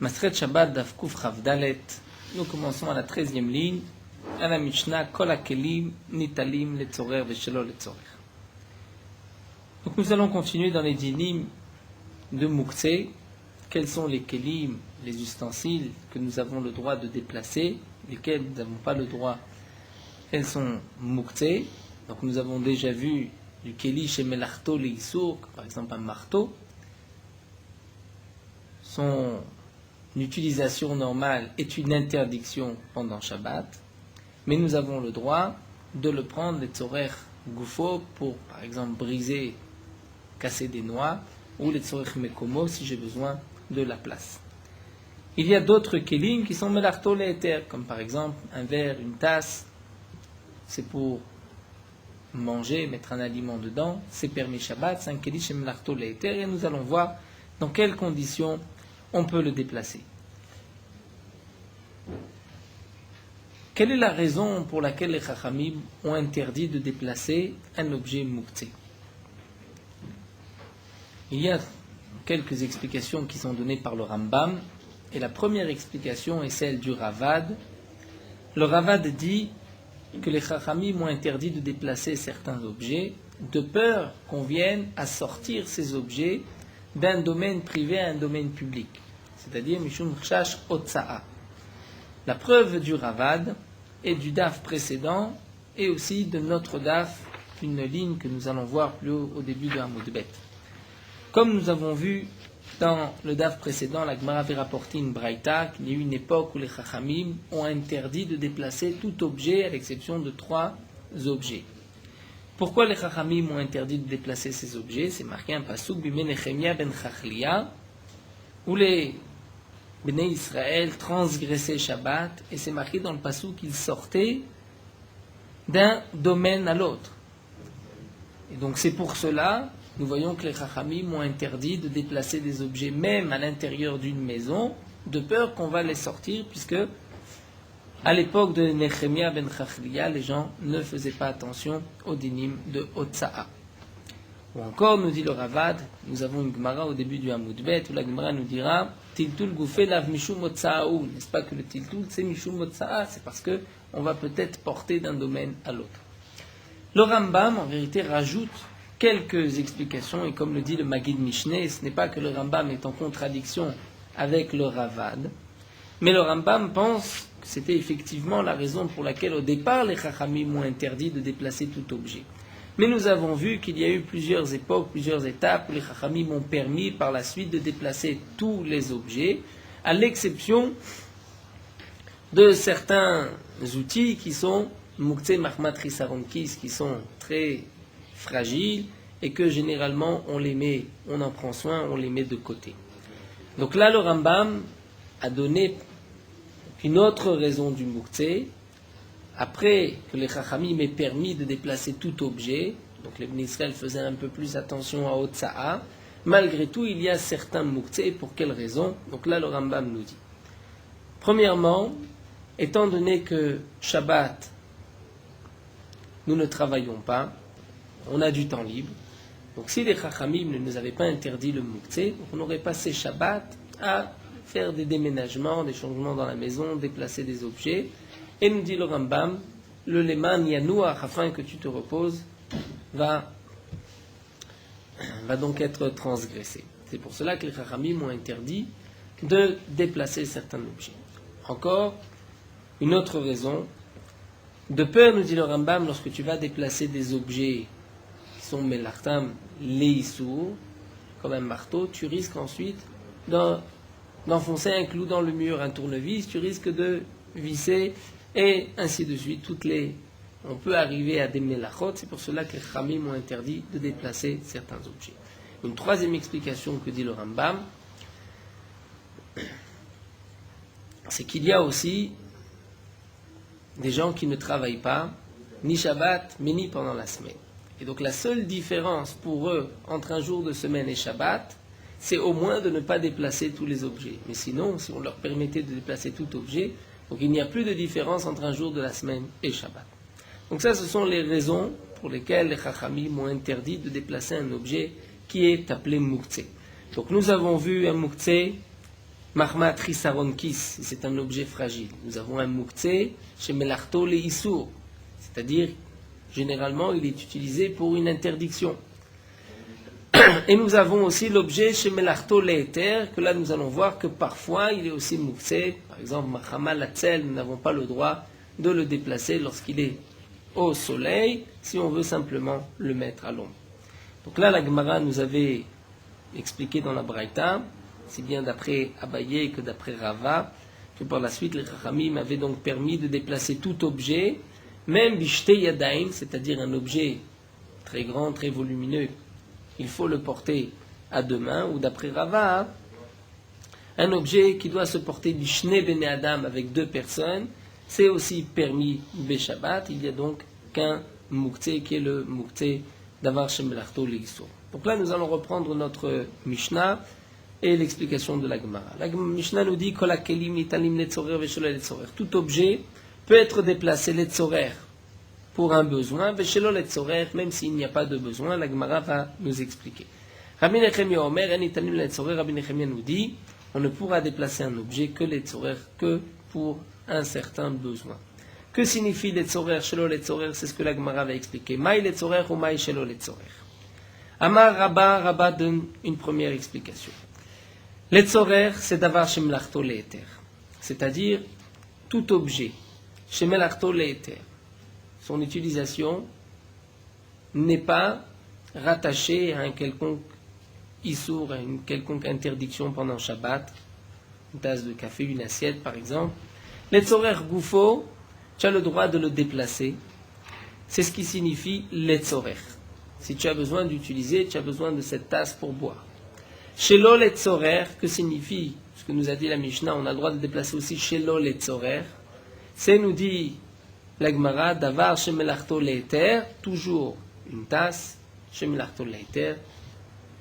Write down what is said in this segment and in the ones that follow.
Masret Shabbat Daf Kuf Chav Dalet. Nous commençons à la 13e ligne. À la Mishnah, Kol HaKelim Nitalim Letzorer Veshelo Letzorer. Donc nous allons continuer dans les dinim de Mouktsé. Quels sont les kelim, les ustensiles que nous avons le droit de déplacer, lesquels nous n'avons pas le droit, elles sont Mouktsé. Donc nous avons déjà vu du keli chez Melarto le Issour, par exemple un marteau. Son utilisation normale est une interdiction pendant Shabbat, mais nous avons le droit de le prendre, les tzorer goufo, pour par exemple briser, casser des noix, ou les tzorer mekomo si j'ai besoin de la place. Il y a d'autres kelim qui sont melarto le éter, comme par exemple un verre, une tasse, c'est pour manger, mettre un aliment dedans, c'est permis Shabbat, c'est un keli chez melarto le éter, et nous allons voir dans quelles conditions on peut le déplacer. Quelle est la raison pour laquelle les Chachamim ont interdit de déplacer un objet mouktsé? Il y a quelques explications qui sont données par le Rambam, et la première explication est celle du Ravad. Le Ravad dit que les Chachamim ont interdit de déplacer certains objets, de peur qu'on vienne à sortir ces objets d'un domaine privé à un domaine public, c'est-à-dire Mishum Chash Otsa'a. La preuve du Ravad et du DAF précédent et aussi de notre DAF, une ligne que nous allons voir plus haut au début de Hamoud Bet. Comme nous avons vu dans le DAF précédent, la Gemara avait rapporté une braïta qu'il y a eu une époque où les Chachamim ont interdit de déplacer tout objet à l'exception de 3 objets. Pourquoi les Chachamim ont interdit de déplacer ces objets? C'est marqué un pasouk Bimei Nechemia ben Chachlia, où les Bnei Israël transgressaient Shabbat, et c'est marqué dans le pasouk qu'ils sortaient d'un domaine à l'autre. Et donc c'est pour cela, nous voyons que les Chachamim ont interdit de déplacer des objets même à l'intérieur d'une maison, de peur qu'on va les sortir, puisque à l'époque de Nechemia ben Chachlia, les gens ne faisaient pas attention aux dinim de Otsa'a. Ou encore, nous dit le Ravad, nous avons une Gemara au début du Hamoud Bet, où la Gemara nous dira Tiltul Goufé lav Mishum Otsa'aou. N'est-ce pas que le Tiltul c'est Mishum Otsa'a? C'est parce que on va peut-être porter d'un domaine à l'autre. Le Rambam, en vérité, rajoute quelques explications, et comme le dit le Maggid Mishneh, ce n'est pas que le Rambam est en contradiction avec le Ravad, mais le Rambam pense que c'était effectivement la raison pour laquelle au départ les Chachamim ont interdit de déplacer tout objet. Mais nous avons vu qu'il y a eu plusieurs époques, plusieurs étapes où les Chachamim ont permis par la suite de déplacer tous les objets, à l'exception de certains outils qui sont Mouktsé Mahmat Risaronkis, qui sont très fragiles et que généralement on en prend soin, on les met de côté. Donc là le Rambam a donné une autre raison du Mouktsé. Après que les Chachamim aient permis de déplacer tout objet, donc les Bnei Israël faisaient un peu plus attention à Otsa'a, malgré tout il y a certains Mouktsé. Pour quelles raisons? Donc là le Rambam nous dit. Premièrement, étant donné que Shabbat, nous ne travaillons pas, on a du temps libre, donc si les Chachamim ne nous avaient pas interdit le Mouktsé, on aurait passé Shabbat à faire des déménagements, des changements dans la maison, déplacer des objets. Et nous dit le Rambam, le leman yanouach, afin que tu te reposes, va donc être transgressé. C'est pour cela que les Chachamim ont interdit de déplacer certains objets. Encore, une autre raison, de peur, nous dit le Rambam, lorsque tu vas déplacer des objets qui sont melartam leissour, comme un marteau, tu risques ensuite d'enfoncer un clou dans le mur, un tournevis, tu risques de visser, et ainsi de suite. On peut arriver à des melachot, c'est pour cela que les Chachamim ont interdit de déplacer certains objets. Une troisième explication que dit le Rambam, c'est qu'il y a aussi des gens qui ne travaillent pas, ni Shabbat, mais ni pendant la semaine. Et donc la seule différence pour eux entre un jour de semaine et Shabbat, c'est au moins de ne pas déplacer tous les objets. Mais sinon, si on leur permettait de déplacer tout objet, donc il n'y a plus de différence entre un jour de la semaine et Shabbat. Donc ça, ce sont les raisons pour lesquelles les Chachamim ont interdit de déplacer un objet qui est appelé Mouktsé. Donc nous avons vu un Mouktsé Mahma trisaron kis, c'est un objet fragile. Nous avons un muktzeh chez Melarto le Issour, c'est-à-dire, généralement, il est utilisé pour une interdiction. Et nous avons aussi l'objet chez Melarto le Eter, que là nous allons voir que parfois il est aussi muktzeh. Par exemple, Mahama Latzel, nous n'avons pas le droit de le déplacer lorsqu'il est au soleil, si on veut simplement le mettre à l'ombre. Donc là, la Gemara nous avait expliqué dans la Braïta, si bien d'après Abaye que d'après Rava, que par la suite les Chachamim avaient donc permis de déplacer tout objet, même bishte yadaim, c'est-à-dire un objet très grand, très volumineux, il faut le porter à deux mains, ou d'après Rava, un objet qui doit se porter bishne bene adam avec deux personnes, c'est aussi permis Beshabbat. Il y a donc qu'un muktzeh qui est le muktzeh d'avar shemelachto leisur. Donc là, nous allons reprendre notre Mishnah et l'explication de la Gemara. La Mishnah nous dit Kol hakelim nitalim letzorer veshelo letzorer. Tout objet peut être déplacé letzorer pour un besoin, veshelo letzorer, même s'il n'y a pas de besoin. La Gemara va nous expliquer. Rabbi Nechemia Omer, nitalim letzorer. Rabbi Nechemia nous dit on ne pourra déplacer un objet que letzorer que pour un certain besoin. Que signifie letzorer, shelo letzorer? C'est ce que la Gemara va expliquer. Maï letzorer ou maï shelo letzorer. Amar Rabba donne une première explication. Letzorer, c'est d'avar shemelachto le'eter. C'est-à-dire, tout objet, shemelachto le'eter, son utilisation n'est pas rattachée à un quelconque issour, à une quelconque interdiction pendant Shabbat, une tasse de café, une assiette par exemple. Letzorer goufo, tu as le droit de le déplacer. C'est ce qui signifie letzorer. Si tu as besoin d'utiliser, tu as besoin de cette tasse pour boire. Shelo letzorer, que signifie ce que nous a dit la Mishnah, on a le droit de déplacer aussi shelo letzorer. C'est, nous dit la Gemara, davar shemelachto le'eter, toujours une tasse, shemelachto le'eter,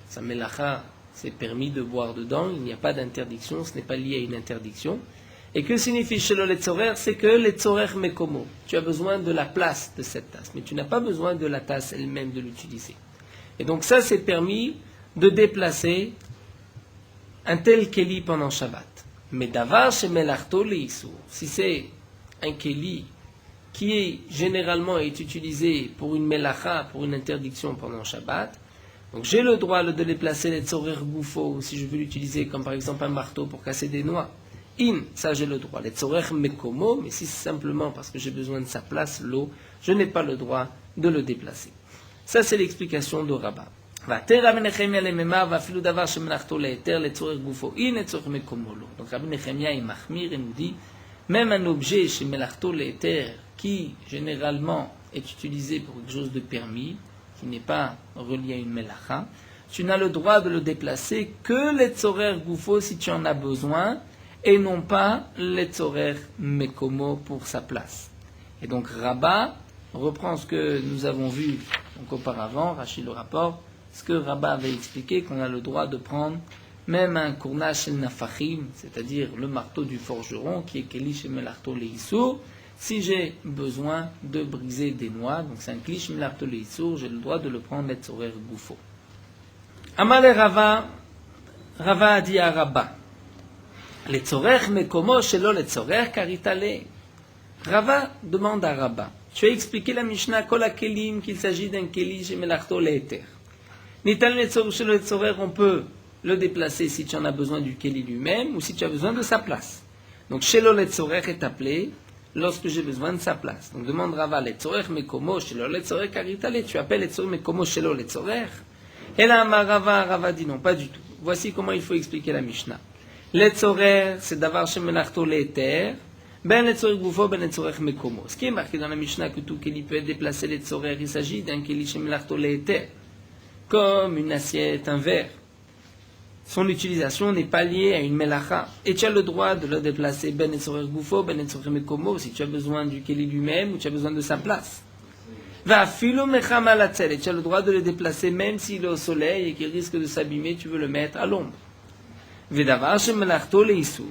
sa melacha, c'est permis de boire dedans, il n'y a pas d'interdiction, ce n'est pas lié à une interdiction. Et que signifie shelo letzorer? C'est que letzorer mekomo. Tu as besoin de la place de cette tasse, mais tu n'as pas besoin de la tasse elle-même de l'utiliser. Et donc ça, c'est permis de déplacer un tel keli pendant Shabbat. Mais davar shemelachto leisur, si c'est un keli qui est généralement est utilisé pour une melacha, pour une interdiction pendant Shabbat, donc j'ai le droit de déplacer letzorer goufo si je veux l'utiliser comme par exemple un marteau pour casser des noix. Ça j'ai le droit. Letzorer mekomo, mais si c'est simplement parce que j'ai besoin de sa place, l'eau, je n'ai pas le droit de le déplacer. Ça c'est l'explication de Rabba. Donc Rabbi Nechemia est mahmir et nous dit, même un objet chez Melachto Le'eter qui généralement est utilisé pour quelque chose de permis, qui n'est pas relié à une melacha, tu n'as le droit de le déplacer que letzorer goufo si tu en as besoin, et non pas letzorer mekomo pour sa place. Et donc Rabba reprend ce que nous avons vu donc auparavant, Rachid le rapport, ce que Rabba avait expliqué, qu'on a le droit de prendre même un kournash el nafachim, c'est-à-dire le marteau du forgeron, qui est kelish melarto leisur, si j'ai besoin de briser des noix, donc c'est un kelish melarto leisur, j'ai le droit de le prendre letzorer goufo. Amale Rava a dit à Rabba, letzorer mekomo shelo letzorer karitale. Rava demande à Rabba, tu as expliqué la Mishnah kol hakelim qu'il s'agit d'un keli shemelachto le'eter. Nital letzorer shelo letzorer, on peut le déplacer si tu en as besoin du keli lui-même ou si tu as besoin de sa place. Donc shelo letzorer est appelé lorsque j'ai besoin de sa place. Donc demande Rava, letzorer mekomo shelo letzorer karitale, tu appelles letzorer mekomo shelo letzorer. Et là, Rava dit non, pas du tout. Voici comment il faut expliquer la Mishnah. Letzorer, c'est d'avar shemelachto le'eter, ben letzorer goufo, ben letzorer mekomo. Ce qui est marqué dans la Mishnah que tout keli peut être déplacé letzorer, il s'agit d'un keli shemelachto le'eter, comme une assiette, un verre. Son utilisation n'est pas liée à une melacha. Et tu as le droit de le déplacer ben letzorer goufo, ben letzorer mekomo, si tu as besoin du keli lui-même ou tu as besoin de sa place. Va filo mechama latzel, et tu as le droit de le déplacer même s'il est au soleil et qu'il risque de s'abîmer, tu veux le mettre à l'ombre. Vedavar shemelachto leisur,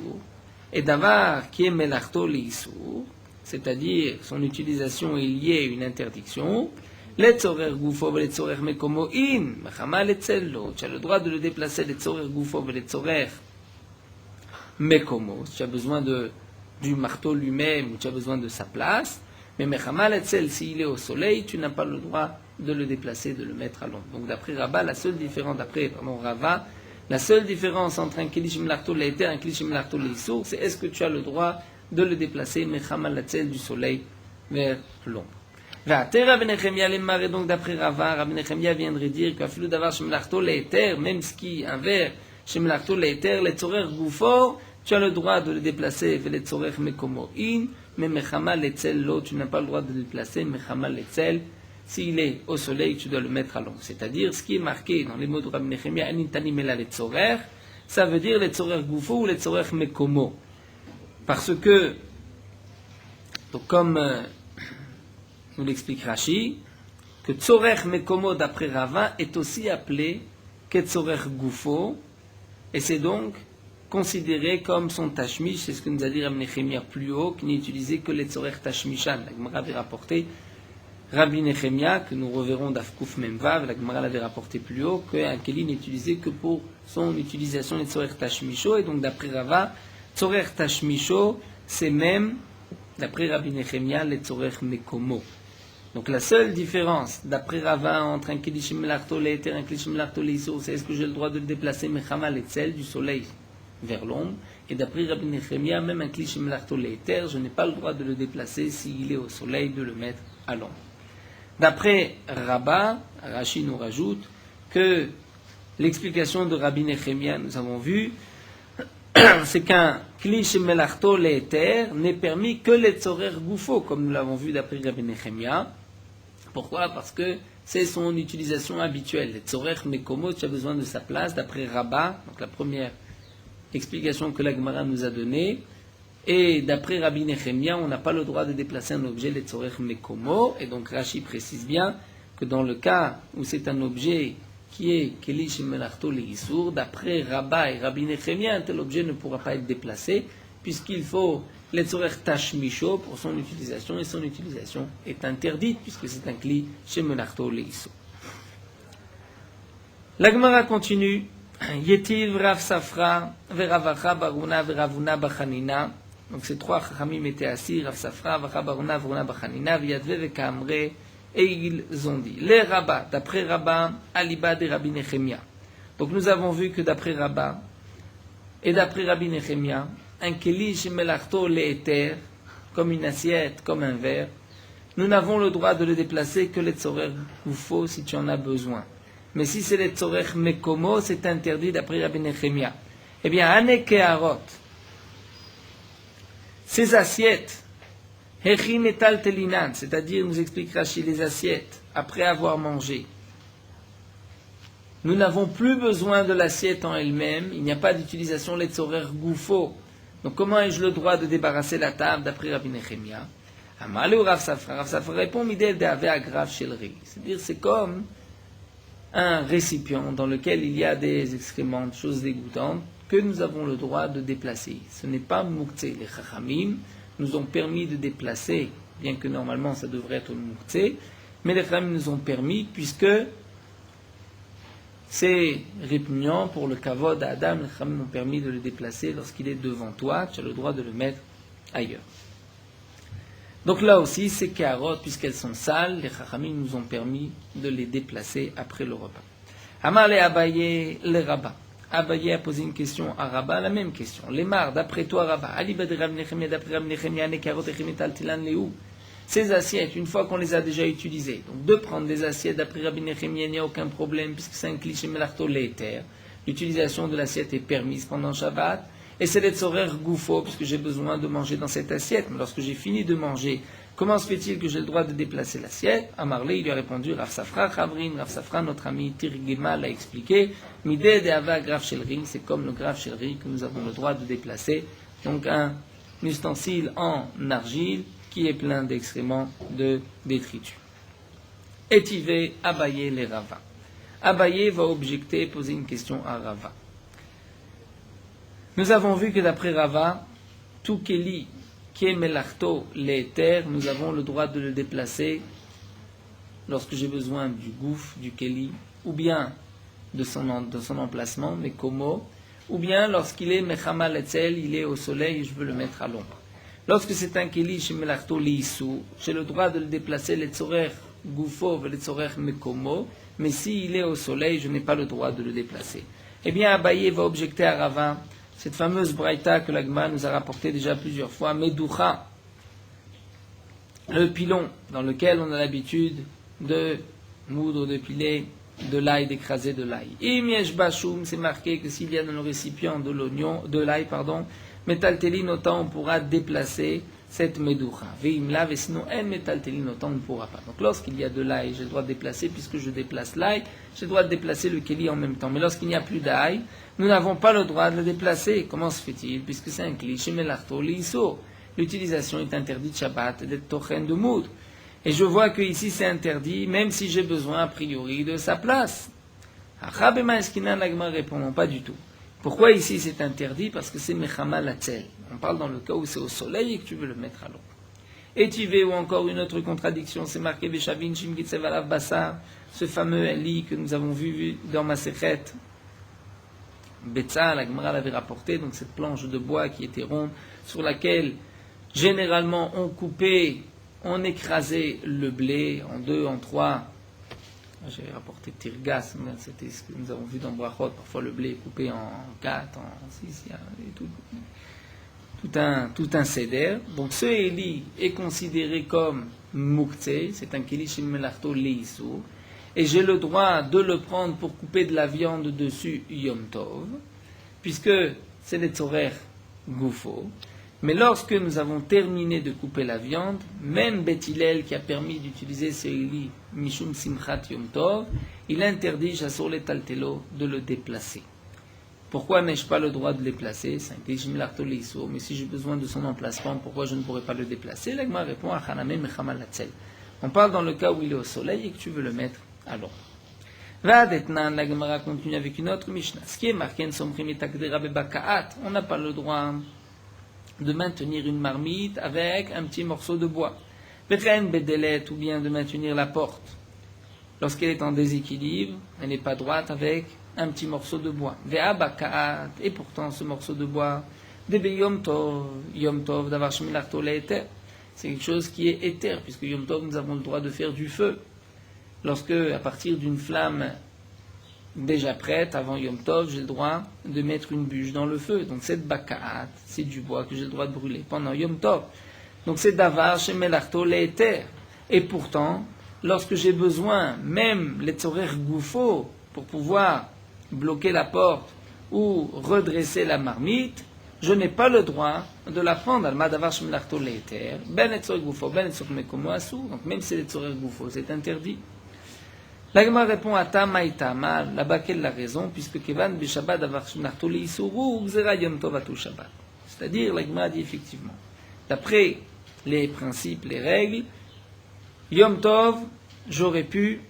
et davar qui est melachto leisur, c'est-à-dire son utilisation est liée à une interdiction, letzorer goufo letzorer mekomo in mechama letzello, tu as le droit de le déplacer letzorer goufo letzorer mekomo, si tu as besoin du marteau lui-même ou tu as besoin de sa place. Mais mechamal etzel, s'il est au soleil, tu n'as pas le droit de le déplacer, de le mettre à l'ombre. Donc d'après Rava, Rava, la seule différence entre un keli shemlarto leiter et un keli shemlarto leisur, c'est est-ce que tu as le droit de le déplacer mechamal etzel du soleil vers l'ombre. Donc d'après Rava, Rabbi Nechemia viendrait dire qu'afilou davar shemlarto leiter, même ce qui un verre shemlarto leiter, les tzorer goufo, tu as le droit de le déplacer vers les tzorer mekomo in, mais mechamal etzel lo, tu n'as pas le droit de le déplacer mechamal etzel. S'il est au soleil, tu dois le mettre à l'ombre. C'est-à-dire, ce qui est marqué dans les mots de Rabbi Nechemia, anintani mela les tzorer, ça veut dire les tzorer goufo ou les tzorer mekomo. Parce que, donc comme nous l'explique Rashi, que tzorer mekomo d'après Rava est aussi appelé que tzorer goufo, et c'est donc considéré comme son tashmish, c'est ce que nous a dit Rabbi Nechemia plus haut, qui n'est utilisé que les tzorer tashmishan. La Gemara avait rapporté Rabbi Nechemia, que nous reverrons d'Afkouf Memvav, la Gemara l'avait rapporté plus haut, qu'un keli n'est utilisé que pour son utilisation les tzorer tashmisho, et donc d'après Rava, tzorer tashmisho, c'est même, d'après Rabbi Nechemia, les tzorer mekomo. Donc la seule différence, d'après Rava, entre un keli shemlarto leiter et un keli shemlarto leisur, c'est est-ce que j'ai le droit de le déplacer mechamal etzel du soleil vers l'ombre, et d'après Rabbi Nechemia, même un keli shemlarto leiter, je n'ai pas le droit de le déplacer s'il est au soleil, de le mettre à l'ombre. D'après Rabba, Rashi nous rajoute que l'explication de Rabbi Nechemia, nous avons vu, c'est qu'un kli shemelarto leiter n'est permis que les tzorer goufo, comme nous l'avons vu d'après Rabbi Nechemia. Pourquoi? Parce que c'est son utilisation habituelle. Les tzorer mekomo, tu as besoin de sa place, d'après Rabba, donc la première explication que la Gemara nous a donnée. Et d'après Rabbi Nechemia, on n'a pas le droit de déplacer un objet, les tzorer mekomo. Et donc Rashi précise bien que dans le cas où c'est un objet qui est keli shemelarto leisur, d'après Rabba et Rabbi Nechemia, un tel objet ne pourra pas être déplacé, puisqu'il faut les tzorer tashmisho pour son utilisation, et son utilisation est interdite, puisque c'est un kli shemelarto leisur. La Gemara continue. Yetiv Rav Safra, Veravacha Baruna, Veravuna Bachanina. Donc ces trois chachamim étaient assis, Rav Safra, Vacha Baruna, Veruna Bachanina, Viadve Vekamre, et ils ont dit, les rabbins, d'après Rabba, Aliba de Rabbi Nechemia. Donc nous avons vu que d'après Rabba et d'après Rabbi Nechemia, un keli shemelarto leiter, comme une assiette, comme un verre, nous n'avons le droit de le déplacer que les tzorer goufo si tu en as besoin. Mais si c'est les tzorer mekomo, c'est interdit d'après Rabbi Nechemia. Eh bien, ane keharot, ces assiettes, hechin etal telinan, c'est-à-dire, nous explique Rashi, les assiettes, après avoir mangé, nous n'avons plus besoin de l'assiette en elle-même, il n'y a pas d'utilisation les tzorer goufo. Donc comment ai-je le droit de débarrasser la table d'après Rabbi Nechemia? Amalé ou Rav Safra? Rav Safra répond, midel de ave agrave shelri. C'est-à-dire, c'est comme un récipient dans lequel il y a des excréments, des choses dégoûtantes, que nous avons le droit de déplacer. Ce n'est pas mouktsé. Les chachamim nous ont permis de déplacer, bien que normalement ça devrait être mouktsé, mais les chachamim nous ont permis, puisque c'est répugnant pour le kavod à Adam, les chachamim ont permis de le déplacer lorsqu'il est devant toi, tu as le droit de le mettre ailleurs. Donc là aussi, ces carottes, puisqu'elles sont sales, les chachamim nous ont permis de les déplacer après le repas. Amar le Abaye, le Rabba. Abaye a posé une question à Rabba, la même question. Les mar, d'après toi, Rabba, Aliba de Rabbi Nechemia, d'après Rabbi Nechemia, ne carottes et chimetal tilan léou. Ces assiettes, une fois qu'on les a déjà utilisées, donc de prendre des assiettes d'après Rabbi Nechemia, il n'y a aucun problème, puisque c'est un cliché melarto leiter. L'utilisation de l'assiette est permise pendant Shabbat. Et c'est les tzorer goufo, puisque j'ai besoin de manger dans cette assiette. Mais lorsque j'ai fini de manger, comment se fait-il que j'ai le droit de déplacer l'assiette? Amarle, il lui a répondu, Rav Safra, Chavrin, Rav Safra, notre ami Tirgema l'a expliqué, Mideh de Ava Graf Shelri, c'est comme le Graf Shelri que nous avons le droit de déplacer. Donc un ustensile en argile qui est plein d'excréments de détritus. Étivé, Abaye les Rava. Abaye va objecter, poser une question à Rava. Nous avons vu que d'après Rava, tout keli qui est melarto leiter, nous avons le droit de le déplacer lorsque j'ai besoin du gouffre, du keli, ou bien de son emplacement, mekomo, ou bien lorsqu'il est Mechamal Etzel, il est au soleil et je veux le mettre à l'ombre. Lorsque c'est un Keli chez Melarto Liissou, j'ai le droit de le déplacer les Tzorer Goufo et les Tzorer Mekomo, mais s'il est au soleil, je n'ai pas le droit de le déplacer. Eh bien, Abaye va objecter à Rava, cette fameuse braïta que l'Agma nous a rapportée déjà plusieurs fois, Medoucha, le pilon dans lequel on a l'habitude de moudre, de piler de l'ail, d'écraser de l'ail. Imiesh Bachoum, c'est marqué que s'il y a dans le récipient de l'ail, Metaltelin autant on pourra déplacer cette medoucha. Veimla, et sinon, en metaltelin autant on ne pourra pas. Donc lorsqu'il y a de l'ail, j'ai le droit de déplacer, puisque je déplace l'ail, j'ai le droit de déplacer le keli en même temps. Mais lorsqu'il n'y a plus d'ail, nous n'avons pas le droit de le déplacer. Comment se fait-il? Puisque c'est un keli, chez Melarto, l'Iso. L'utilisation est interdite Shabbat, d'être tochen de moudre. Et je vois que ici c'est interdit, même si j'ai besoin a priori de sa place. Achabema Eskinan, l'Agma répond pas du tout. Pourquoi ici c'est interdit? Parce que c'est Mechama Latzel. On parle dans le cas où c'est au soleil et que tu veux le mettre à l'ombre. Étivé ou encore une autre contradiction, c'est marqué Veshavin Shimgitsev Alav Bassar, ce fameux lit que nous avons vu dans Masechet. Betza, la Gemara l'avait rapporté, donc cette planche de bois qui était ronde, sur laquelle généralement on coupait, on écrasait le blé en 2, en 3. J'avais rapporté Tirgas, c'était ce que nous avons vu dans Brachot. Parfois le blé est coupé en 4, en 6, il y a tout un seder. Donc ce Eli est considéré comme Mouktsé, c'est un Keli Shin Melarto Leissou, et j'ai le droit de le prendre pour couper de la viande dessus Yom Tov, puisque c'est les Tzorer Goufo. Mais lorsque nous avons terminé de couper la viande, même Beth Hillel qui a permis d'utiliser ce Eli Mishum Simchat Yom Tov, il interdit Jassor le Taltelo de le déplacer. Pourquoi n'ai-je pas le droit de le déplacer? C'est un Keli Melarto Leissou, mais si j'ai besoin de son emplacement, pourquoi je ne pourrais pas le déplacer? L'Agma répond à Haname Mechamal Latzel. On parle dans le cas où il est au soleil et que tu veux le mettre à l'ombre. Vadetnan, la Gemara continue avec une autre Mishnah. Ce qui est marqué, on n'a pas le droit de maintenir une marmite avec un petit morceau de bois. Ou bien de maintenir la porte. Lorsqu'elle est en déséquilibre, elle n'est pas droite avec un petit morceau de bois. Et pourtant, ce morceau de bois, Yom Tov, d'avoir Shemilarto l'éther. C'est quelque chose qui est éther, puisque Yom Tov, nous avons le droit de faire du feu. Lorsque, à partir d'une flamme déjà prête, avant Yom Tov, j'ai le droit de mettre une bûche dans le feu. Donc cette bakaat, c'est du bois que j'ai le droit de brûler pendant Yom Tov. Donc c'est davar chez Melarto l'éther. Et pourtant, lorsque j'ai besoin, même les tzorer goufo, pour pouvoir bloquer la porte ou redresser la marmite, je n'ai pas le droit de la prendre. Alma davar chez Melarto l'éther. Ben et tzorer goufo, ben et tzorer mekomo asou. Donc même si les tzorer goufo, c'est interdit. La Gemara répond à Tama, là-bas quelle la raison, puisque Kevan Bishabad Avar Shemlartoli Isuru Gzera Yom Tov Atu Shabbat. C'est-à-dire, la Gemara dit effectivement, d'après les principes, les règles, Yom Tov, j'aurais pu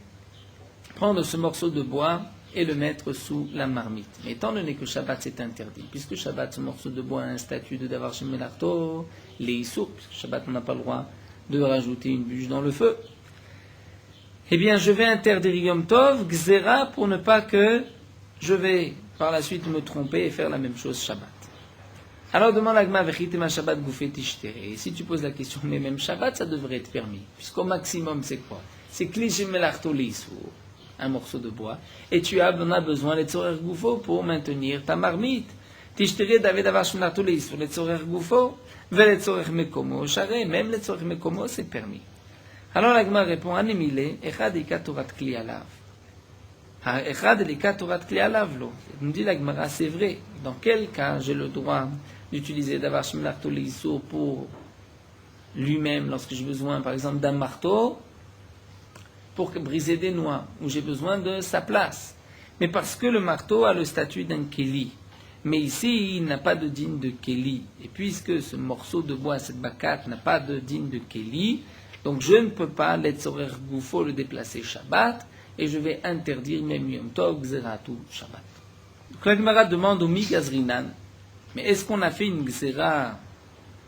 prendre ce morceau de bois et le mettre sous la marmite. Mais étant donné que Shabbat c'est interdit, puisque Shabbat, ce morceau de bois a un statut de Davar Shemelarto, les Isur, puisque Shabbat on n'a pas le droit de rajouter une bûche dans le feu, eh bien, je vais interdire Yom Tov, Gzera, pour ne pas que je vais par la suite me tromper et faire la même chose Shabbat. Alors demande l'Agma, Vechitema Shabbat Goufet Tishtere. Et si tu poses la question, mais même Shabbat, ça devrait être permis. Puisqu'au maximum, c'est quoi? C'est Klishim Melartolis, ou un morceau de bois. Et tu en as besoin, les Tzorer Goufo, pour maintenir ta marmite. Tishtere David Avash Melartolis, sur les Tzorer Goufo, vers les Tzorer Mekomo, Charé, même les Tzorer Mekomo, c'est permis. Alors l'Agma répond, Anemile, Echad Ika Torat Kli Alav. Echad Ika Torat Kli Alav, lo. Nous dit l'Agmara, c'est vrai. Dans quel cas j'ai le droit d'utiliser Davar Shemlarto Leissur pour lui-même, lorsque j'ai besoin, par exemple, d'un marteau, pour briser des noix, où j'ai besoin de sa place. Mais parce que le marteau a le statut d'un Keli. Mais ici, il n'a pas de digne de Keli. Et puisque ce morceau de bois, cette bakat, n'a pas de digne de Keli, donc je ne peux pas, l'Etzorer Goufo, le déplacer Shabbat, et je vais interdire même Yom Tov, Gzeratu, Shabbat. Donc la Gemara demande au Migazrinan, mais est-ce qu'on a fait une Gzera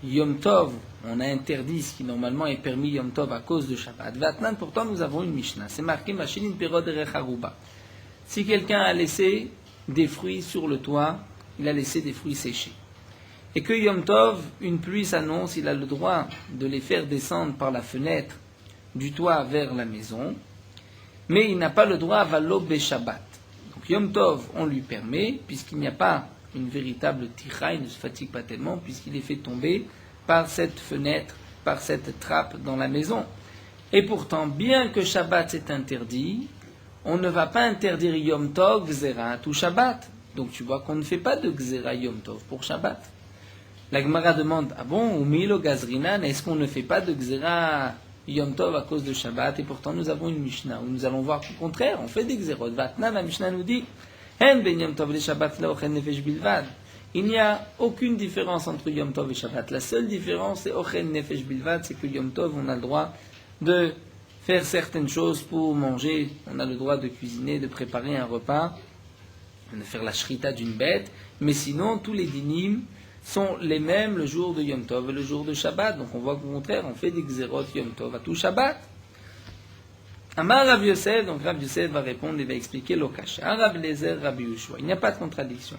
Yom Tov? On a interdit ce qui normalement est permis Yom Tov à cause de Shabbat. Vatnan, pourtant nous avons une Mishnah, c'est marqué Machinin Perod Erech Haruba. Si quelqu'un a laissé des fruits sur le toit il a laissé des fruits séchés. Et que Yom Tov, une pluie s'annonce, il a le droit de les faire descendre par la fenêtre du toit vers la maison, mais il n'a pas le droit à Valo Beshabbat. Donc Yom Tov, on lui permet, puisqu'il n'y a pas une véritable tira, il ne se fatigue pas tellement, puisqu'il est fait tomber par cette fenêtre, par cette trappe dans la maison. Et pourtant, bien que Shabbat c'est interdit, on ne va pas interdire Yom Tov, Gzera, tout Shabbat. Donc tu vois qu'on ne fait pas de Gzera Yom Tov pour Shabbat. La Gemara demande, ah bon, ou Milo Gazrinan, est-ce qu'on ne fait pas de Gzera Yom Tov à cause de Shabbat? Et pourtant nous avons une Mishnah où nous allons voir qu'au contraire, on fait des Gzerot. Vatna, la Mishnah nous dit, Hen ben Yom Tov le Shabbat la ochen nefesh bilvad. Il n'y a aucune différence entre Yom Tov et Shabbat. La seule différence, c'est ochen nefesh bilvad, c'est que Yom Tov, on a le droit de faire certaines choses pour manger. On a le droit de cuisiner, de préparer un repas, de faire la shrita d'une bête. Mais sinon, tous les dinim sont les mêmes le jour de Yom Tov et le jour de Shabbat. Donc on voit qu'au contraire, on fait des Gzerot Yom Tov à tout Shabbat. Amar Rav Yosef, donc Rav Yosef va répondre et va expliquer l'Okasha. Rav Lezer, Rabbi Yehoshua. Il n'y a pas de contradiction.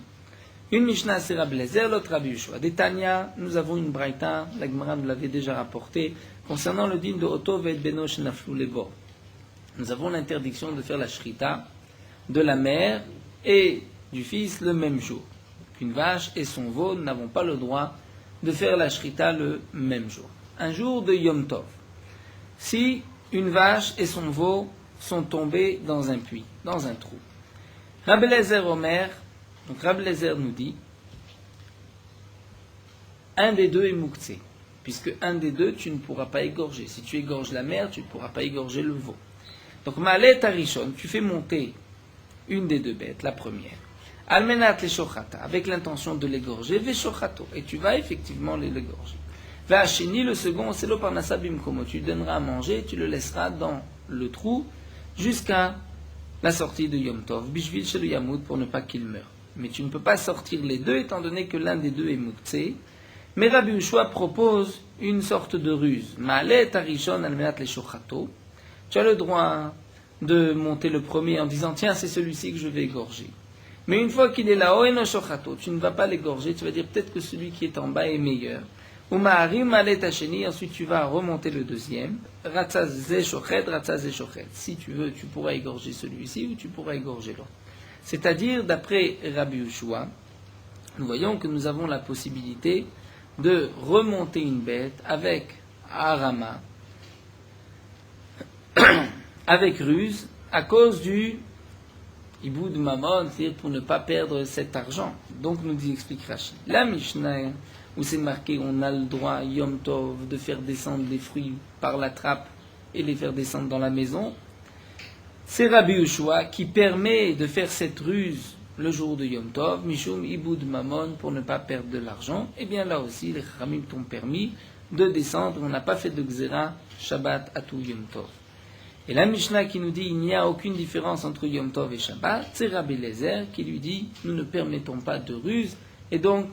Une Mishnah c'est Rav Lezer, l'autre Rabbi Yehoshua. Des Tanya, nous avons une Braïta, la Gemara nous l'avait déjà rapporté, concernant le din de Otov et Beno Shenaflu Levo. Nous avons l'interdiction de faire la shrita de la mère et du fils le même jour. Une vache et son veau n'avons pas le droit de faire la shrita le même jour. Un jour de Yom Tov. Si une vache et son veau sont tombés dans un puits, dans un trou. Rabbi Lezer Omer, donc Rabbi Lezer nous dit, un des deux est mouktsé, puisque un des deux tu ne pourras pas égorger. Si tu égorges la mère, tu ne pourras pas égorger le veau. Donc Maalet Arishon, tu fais monter une des deux bêtes, la première. Almenat les shochata, avec l'intention de l'égorger, veshochato, et tu vas effectivement l'égorger. Vachini, le second, c'est l'oparnasa bimkomo, tu lui donneras à manger, tu le laisseras dans le trou jusqu'à la sortie de Yom Tov, bishvil shel yamoud, pour ne pas qu'il meure. Mais tu ne peux pas sortir les deux, étant donné que l'un des deux est mouktsé. Mais Rabbi Yehoshua propose une sorte de ruse. Maalet arishon almenat les shochato, tu as le droit de monter le premier en disant, tiens, c'est celui-ci que je vais égorger. Mais une fois qu'il est là, Oeno Shochato, tu ne vas pas l'égorger, tu vas dire peut-être que celui qui est en bas est meilleur. Ou Maharim Malet Hasheni, ensuite tu vas remonter le deuxième. Ratzaz Zeshochet, Ratzaz Zeshochet. Si tu veux, tu pourras égorger celui-ci ou tu pourras égorger l'autre. C'est-à-dire, d'après Rabbi Yehoshua, nous voyons que nous avons la possibilité de remonter une bête avec Arama, avec ruse, à cause du Iboud Mammon, c'est-à-dire pour ne pas perdre cet argent. Donc nous explique Rashi. La Mishnah, où c'est marqué on a le droit, Yom Tov, de faire descendre les fruits par la trappe et les faire descendre dans la maison, c'est Rabbi Yehoshua qui permet de faire cette ruse le jour de Yom Tov, Mishum Iboud Mammon, pour ne pas perdre de l'argent. Et bien là aussi, les Chachamim t'ont permis de descendre, on n'a pas fait de Gzera, Shabbat, à tout Yom Tov. Et la Mishnah qui nous dit il n'y a aucune différence entre Yom Tov et Shabbat, c'est Rabbi Lezer qui lui dit nous ne permettons pas de ruse et donc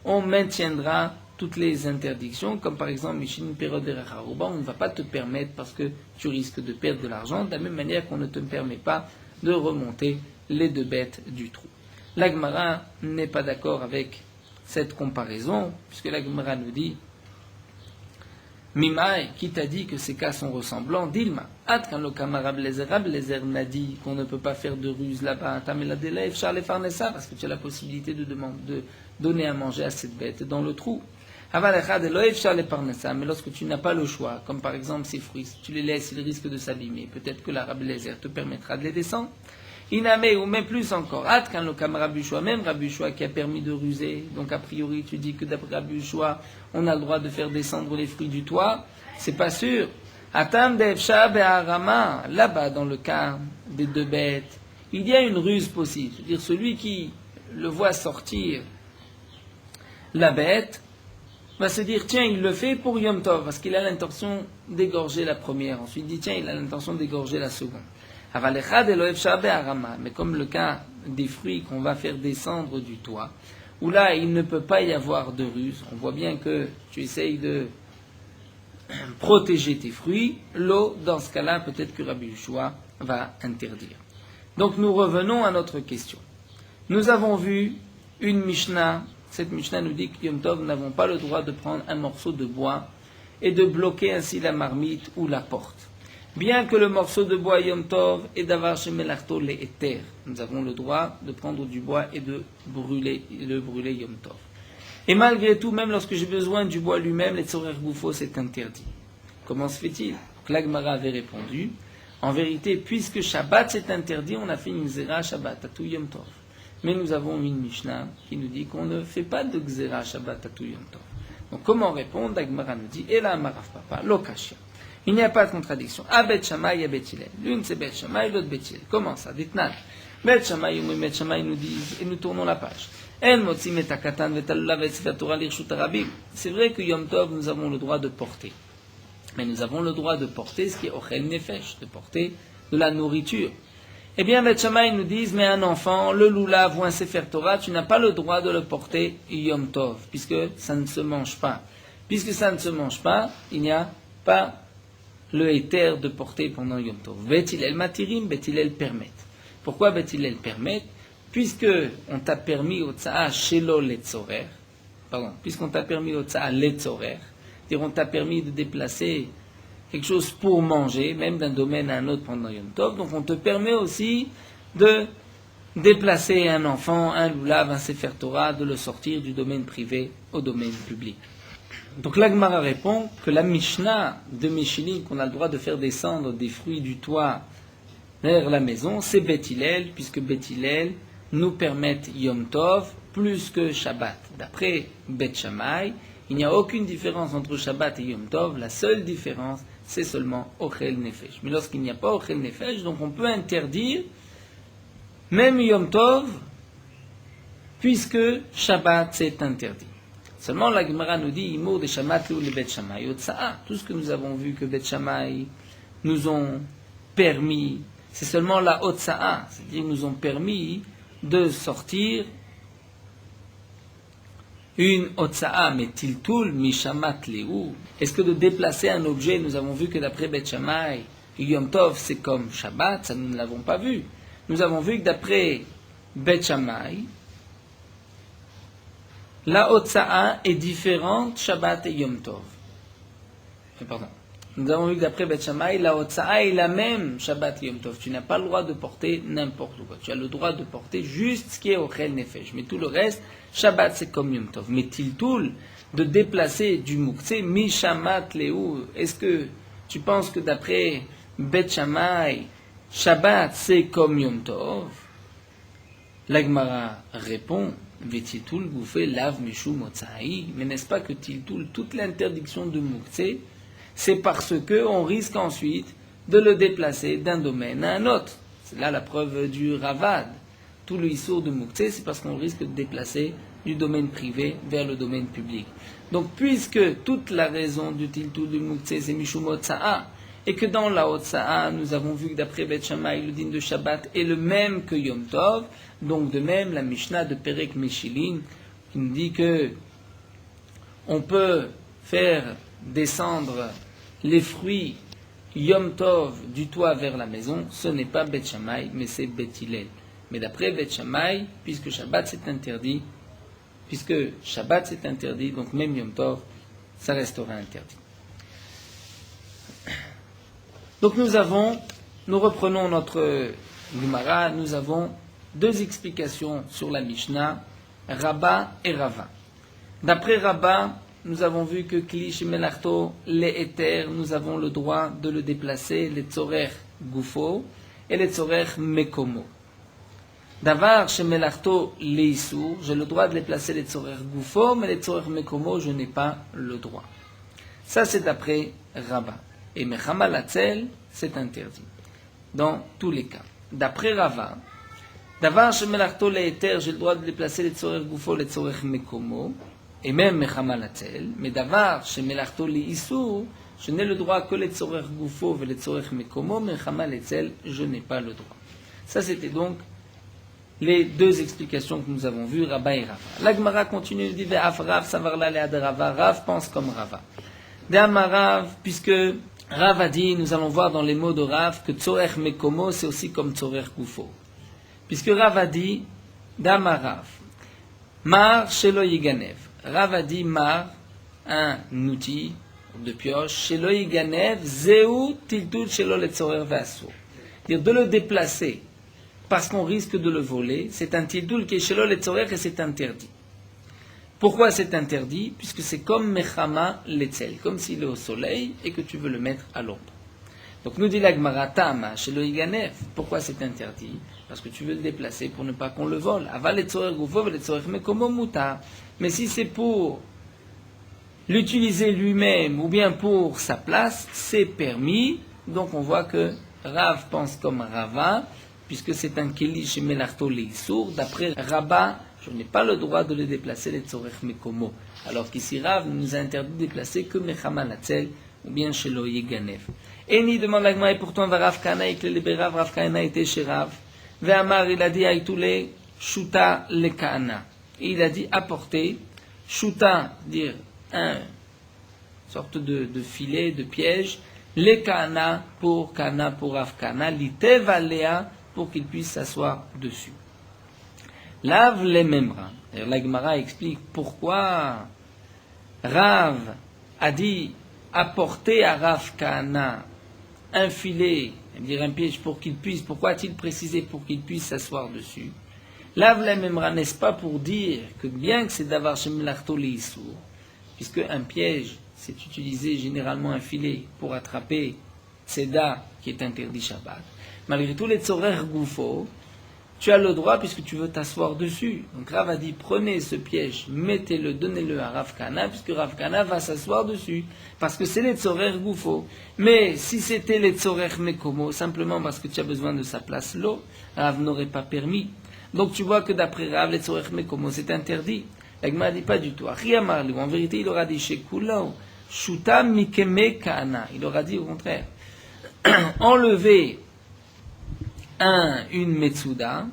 on maintiendra toutes les interdictions, comme par exemple Mishin Perod Eracharouba, on ne va pas te permettre parce que tu risques de perdre de l'argent, de la même manière qu'on ne te permet pas de remonter les deux bêtes du trou. La Gemara n'est pas d'accord avec cette comparaison, puisque la Gemara nous dit Mimaï, qui t'a dit que ces cas sont ressemblants, Dilma. Ad quand le camarade Lezer n'a dit qu'on ne peut pas faire de ruse là-bas, Tameladelef, Charles Farnessa, parce que tu as la possibilité de donner à manger à cette bête dans le trou. Avalecha de Loef Charles Farnessa, mais lorsque tu n'as pas le choix, comme par exemple ces fruits, si tu les laisses, ils risquent de s'abîmer. Peut-être que l'arabe Lezer te permettra de les descendre. Iname, ou même plus encore, Ad quand le camarade Yehoshua, même Rabbi Yehoshua qui a permis de ruser, donc a priori tu dis que d'après Rabbi Yehoshua, on a le droit de faire descendre les fruits du toit, c'est pas sûr. Atam Devsha Be'arama, là-bas dans le cas des deux bêtes, il y a une ruse possible, c'est-à-dire celui qui le voit sortir la bête, va se dire, tiens, il le fait pour Yom Tov, parce qu'il a l'intention d'égorger la première, ensuite il dit, tiens, il a l'intention d'égorger la seconde. Mais comme le cas des fruits qu'on va faire descendre du toit, où là il ne peut pas y avoir de ruse, on voit bien que tu essayes de protéger tes fruits, l'eau, dans ce cas-là, peut-être que Rabbi Yehoshua va interdire. Donc nous revenons à notre question. Nous avons vu une Mishnah. Cette Mishnah nous dit que Yom Tov, nous n'avons pas le droit de prendre un morceau de bois et de bloquer ainsi la marmite ou la porte. Bien que le morceau de bois Yom Tov est d'avar chez Melarto les éthers, nous avons le droit de prendre du bois et de le brûler Yom Tov. Et malgré tout, même lorsque j'ai besoin du bois lui-même, les tzorer goufo, c'est interdit. Comment se fait-il? L'Agmara avait répondu, en vérité, puisque Shabbat c'est interdit, on a fait une Xéra Shabbat à tout Yom Tov. Mais nous avons une Mishnah qui nous dit qu'on ne fait pas de Xéra Shabbat à tout Yom Tov. Donc comment répondre? L'Agmara nous dit, et là, Maraf Papa, Lokashia. Il n'y a pas de contradiction. À Bet Shammai et à Bet Hillel. L'une c'est Bet Shammai, l'autre Bet Hillel. Comment ça? Ditnan. Bet Shammai ou Bet Shammai nous disent, et nous tournons la page. C'est vrai que Yom Tov, nous avons le droit de porter. Mais nous avons le droit de porter ce qui est Ochel Nefesh, de porter de la nourriture. Eh bien, Bet Shammai nous disent, mais un enfant, le loulav ou un Sefer Torah, tu n'as pas le droit de le porter Yom Tov, puisque ça ne se mange pas. Puisque ça ne se mange pas, il n'y a pas le éther de porter pendant Yom Tov. Bet Hillel matirim, Bet Hillel permettent. Pourquoi Bet Hillel permettent? Puisque on t'a permis au tsa'a shelo letzorer, puisqu'on t'a permis au tsa'a letzorer, c'est-à-dire on t'a permis de déplacer quelque chose pour manger, même d'un domaine à un autre pendant Yom Tov, donc on te permet aussi de déplacer un enfant, un loulav, un Sefer Torah, de le sortir du domaine privé au domaine public. Donc l'Agmara répond que la Mishnah de Meshilin, qu'on a le droit de faire descendre des fruits du toit vers la maison, c'est Bet Hillel, puisque Bet Hillel nous permettent Yom Tov plus que Shabbat. D'après Bet Shammai, il n'y a aucune différence entre Shabbat et Yom Tov, la seule différence, c'est seulement Ochel Nefesh. Mais lorsqu'il n'y a pas Ochel Nefesh, donc on peut interdire même Yom Tov, puisque Shabbat c'est interdit. Seulement la Gemara nous dit, Imo de Shabbat ou le Bet Shammai, tout ce que nous avons vu que Bet Shammai nous ont permis, c'est seulement la Otsa'a, c'est-à-dire nous ont permis de sortir une Otsa'a, mais Tiltul, Mishamat Lehu. Est-ce que de déplacer un objet, nous avons vu que d'après Bet Shammai, Yom Tov c'est comme Shabbat, ça nous ne l'avons pas vu. Nous avons vu que d'après Bet Shammai, la Otsa'a est différente Shabbat et Yom Tov. Nous avons vu que d'après Bet Shammai, la Otsa'a est la même Shabbat et Yom Tov. Tu n'as pas le droit de porter n'importe quoi. Tu as le droit de porter juste ce qui est Ochel Nefesh. Mais tout le reste, Shabbat c'est comme Yom Tov. Mais Tiltul, de déplacer du Moukse, Mishamat Lehu, est-ce que tu penses que d'après Bet Shammai, Shabbat c'est comme Yom Tov? L'Agmara répond, Vetitul bouffé lave Mishum Otsa'i, mais n'est-ce pas que Tiltul, toute l'interdiction de Moukse, c'est parce qu'on risque ensuite de le déplacer d'un domaine à un autre. C'est là la preuve du Ravad. Tout le Issour de Moukse, c'est parce qu'on risque de déplacer du domaine privé vers le domaine public. Donc, puisque toute la raison du Tiltul de Moukse, c'est Mishum Otsa'a, et que dans la Otsa'a, nous avons vu que d'après Bet Shammai, le din de Shabbat est le même que Yom Tov, donc de même, la Mishnah de Perek Meshilin, qui nous dit que on peut faire descendre les fruits Yom Tov du toit vers la maison, ce n'est pas Bet Shammai, mais c'est Bet Hillel. Mais d'après Bet Shammai, puisque Shabbat c'est interdit, donc même Yom Tov, ça restera interdit. Donc nous reprenons notre Gemara, nous avons deux explications sur la Mishnah, Rabba et Rava. D'après Rabba, nous avons vu que Klish Melarto, les éthers, nous avons le droit de le déplacer, les Tzorer Gufo et les Tzorer Mekomo. Davar chez Melarto, les Issour, j'ai le droit de les placer les Tzorer Gufo, mais les Tzorer Mekomo, je n'ai pas le droit. Ça c'est d'après Rabba. Et Mechama Latzel, c'est interdit. Dans tous les cas. D'après Rava, Davar chez Melarto, les éthers, j'ai le droit de les placer les Tzorer Gufo, les Tzorer Mekomo, et même Mechama Latzel, mais Davar chez Melarto, les Issour, je n'ai le droit que les Tzorer Gufo et les Tzorer Mekomo, Mechama Latzel, je n'ai pas le droit. Ça c'était donc les deux explications que nous avons vues, Rabba et Rava. L'Agmara continue, dit Ve'af Rav, Savarla Lead Rava, Rav pense comme Rava. De'ama Rav, puisque Rav a dit, nous allons voir dans les mots de Rav, que Tzorer Mekomo, c'est aussi comme Tzorer Gufo. Puisque Rav a dit, De'ama Rav, Mar shelo yiganev. Rav a dit mar, un outil de pioche, shelo yiganev, zeu tiltul shelo letzorer ve'asur. Dire de le déplacer parce qu'on risque de le voler, c'est un tiltul qui est shelo letzorer et c'est interdit. Pourquoi c'est interdit? Puisque c'est comme mechama letzel, comme s'il est au soleil et que tu veux le mettre à l'ombre. Donc nous dit la Gemara, Tama, shelo yiganev. Pourquoi c'est interdit? Parce que tu veux le déplacer pour ne pas qu'on le vole. Aval letzorer gufo veletzorer mekomo mutar. Mais si c'est pour l'utiliser lui-même ou bien pour sa place, c'est permis. Donc on voit que Rav pense comme Rava, puisque c'est un keli chez Melarto Leissour. D'après Rabba, je n'ai pas le droit de le déplacer les tzorech mekomo. Alors qu'ici Rav nous a interdit de déplacer que mechama latzel ou bien chez lo yiganev. Et ni demande la Gemara, et pourtant Rav Kana et le Berav, Rav Kana était chez Rav. Ve'amar, il a dit aïtoule shuta le Kana. Et il a dit apporter shuta, dire un sorte de filet, de piège, le Kana pour Rav Kana, l'itev alea pour qu'il puisse s'asseoir dessus. Lave les memra. La Gemara explique pourquoi Rav a dit apporter à Rav Kana un filet, dire un piège pour qu'il puisse, pourquoi a-t-il précisé pour qu'il puisse s'asseoir dessus? Lave les memra, n'est-ce pas pour dire que bien que c'est d'avoir chez Melarto Leissour, puisque un piège, c'est utiliser généralement un filet pour attraper Tzeda qui est interdit Shabbat. Malgré tout, les tzorer gufo, tu as le droit puisque tu veux t'asseoir dessus. Donc Rav a dit, prenez ce piège, mettez-le, donnez-le à Rav Kana, puisque Rav Kana va s'asseoir dessus, parce que c'est les tzorer gufo. Mais si c'était les tzorer mekomo, simplement parce que tu as besoin de sa place l'eau, Rav n'aurait pas permis. Donc tu vois que d'après Rav, les tzorer mekomo, c'est interdit. La Gemara dit pas du tout. En vérité, il aura dit chez Kulao, Shuta mikeme kana. Il aura dit au contraire, enlever une metsuda,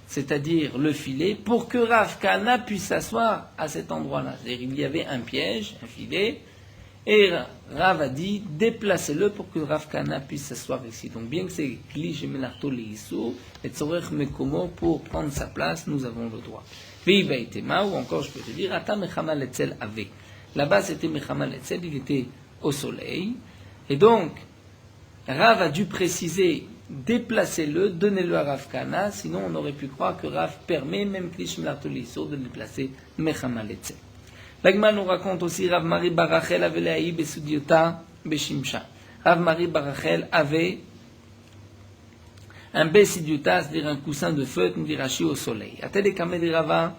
c'est-à-dire le filet, pour que Rav Kana puisse s'asseoir à cet endroit-là. C'est-à-dire il y avait un piège, un filet, et Rav a dit, déplacez-le pour que Rav Kana puisse s'asseoir ici. Donc bien que c'est Kli Shemelarto Leissour, et Tzorech Mekomo, pour prendre sa place, nous avons le droit. Veibaitema, ou encore je peux te dire, Ata Mechama Letzel avec. Là-bas c'était Mechama Letzel, il était au soleil, et donc Rav a dû préciser, déplacez-le, donnez-le à Rav Kana, sinon on aurait pu croire que Rav permet même Kli Shemelarto Leissour de le déplacer Mechama Letzel. L'Agma nous raconte aussi Rav Mari Barachel avait l'aïe besudiota beshimsha. Rav Mari Barachel avait un besidiota, c'est-à-dire un coussin de feutre, nous dit Rashi, au soleil. À tel de Rava,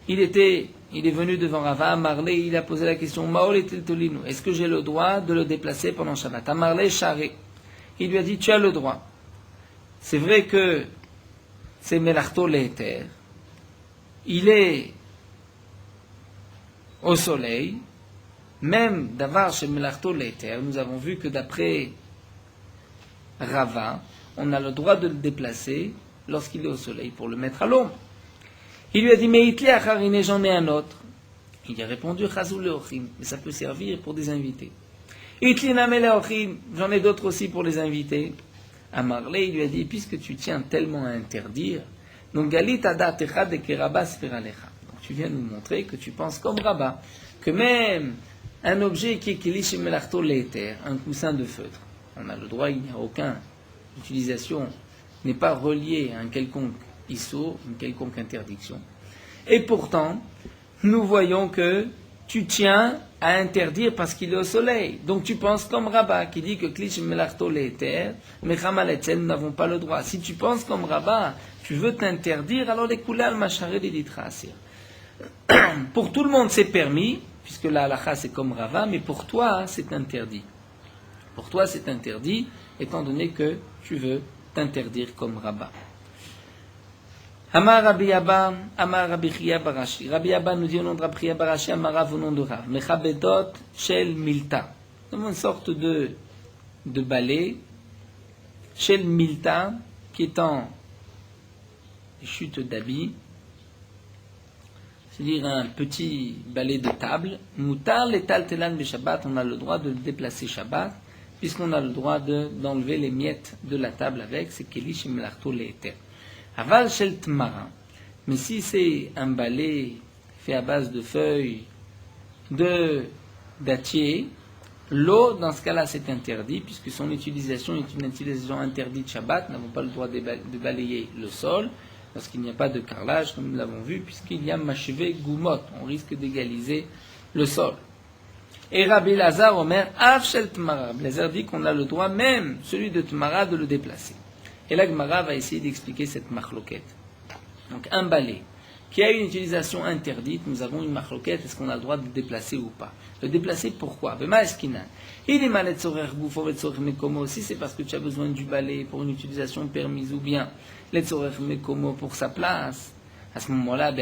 il est venu devant Rava, Marley, il a posé la question, Maol et Tolinu, est-ce que j'ai le droit de le déplacer pendant Shabbat? Marley Charé, il lui a dit, tu as le droit. C'est vrai que c'est Melarto Leiter, il est au soleil, même d'avoir chez Melarto Leiter, nous avons vu que d'après Rava, on a le droit de le déplacer lorsqu'il est au soleil pour le mettre à l'ombre. Il lui a dit, mais Hitler Acharine, j'en ai un autre. Il a répondu, Chazou Leochim, mais ça peut servir pour des invités. Hitler Namel Leochim, j'en ai d'autres aussi pour les invités. À Marley, il lui a dit, puisque tu tiens tellement à interdire, donc Galit Adatecha de Keraba Sferalecha. Tu viens nous montrer que tu penses comme Rabat, que même un objet qui est Kelish Melarto Leiter, un coussin de feutre, on a le droit, il n'y a aucune utilisation, n'est pas relié à un quelconque issur, une quelconque interdiction. Et pourtant, nous voyons que tu tiens à interdire parce qu'il est au soleil. Donc tu penses comme Rabat, qui dit que Kelish Melarto Leiter, Mechama Letzel, nous n'avons pas le droit. Si tu penses comme Rabat, tu veux t'interdire, alors les Kulal Macharé les Ditra Asir. Pour tout le monde c'est permis, puisque la halakha c'est comme Rava, mais pour toi c'est interdit. Pour toi c'est interdit, étant donné que tu veux t'interdire comme Rabat. Amar Rabbi Abba, Amar Rabbi Chia Barashi. Rabbi Abba nous dit au nom de Rabbi Chia Barashi, Amar Rav au nom de Rav. Mechabedot shel milta. Comme une sorte de balai, shel milta, qui est en chute d'habits, c'est-à-dire un petit balai de table. Moutar letal telan be Shabbat, on a le droit de le déplacer Shabbat, puisqu'on a le droit d'enlever les miettes de la table avec, c'est keli shemelarto leiter. Aval shel tmara, Mais si c'est un balai fait à base de feuilles de dattier, l'eau, dans ce cas-là, c'est interdit, puisque son utilisation est une utilisation interdite Shabbat. Nous n'avons pas le droit de balayer le sol, parce qu'il n'y a pas de carrelage, comme nous l'avons vu, puisqu'il y a machevé goumot. On risque d'égaliser le sol. Et Rabbi Lazar Omer, Av shel Tmara. Rabbi Lazar dit qu'on a le droit, même celui de Tmara, de le déplacer. Et là, Gemara va essayer d'expliquer cette machloquette. Donc, un balai qui a une utilisation interdite, nous avons une machloquette, est-ce qu'on a le droit de le déplacer ou pas? Le déplacer, pourquoi? Si c'est parce que tu as besoin du balai pour une utilisation permise, ou bien pour sa place, à ce moment-là,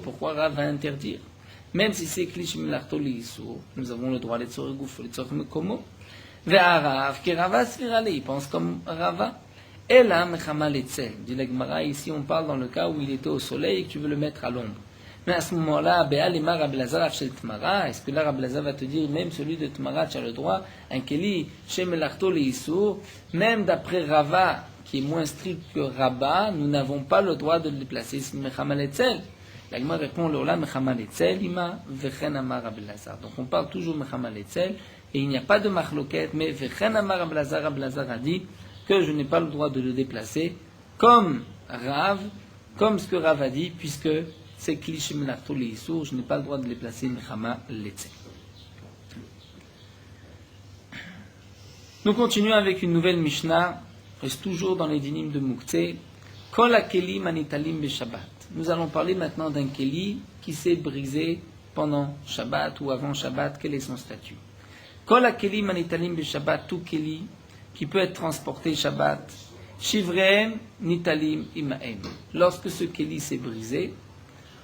pourquoi Rav va interdire? Même si c'est klish milarto liisour, nous avons le droit d'être gouf, il pense comme Rava. Et là, dit la Gemara, ici on parle dans le cas où il était au soleil et que tu veux le mettre à l'ombre. Mais à ce moment-là, est-ce que là Rabbi Lazar va te dire, même celui de Tmara, tu as le droit, un keli, shemelarto leisur, même d'après Rava, qui est moins strict que Rabba, nous n'avons pas le droit de le déplacer, c'est Mechamal Etzel. La Gemara répond, Lola Mechamal Etzel, ima vechen amar Rabbi Lazar. Donc on parle toujours Mechamal Etzel, et il n'y a pas de machloket, mais vechen amar Rabbi Lazar a dit que je n'ai pas le droit de le déplacer, comme Rav, comme ce que Rav a dit, puisque c'est klishim l'arto leisur, je n'ai pas le droit de les placer mechama letze. Nous continuons avec une nouvelle Mishnah, reste toujours dans les dinim de Mouktsé, Kol hakelim anitalim beshabbat. Nous allons parler maintenant d'un keli qui s'est brisé pendant Shabbat ou avant Shabbat. Quel est son statut? Kol hakelim anitalim beshabbat, tout keli qui peut être transporté Shabbat, Shivreem Nitalim Imaem. Lorsque ce keli s'est brisé,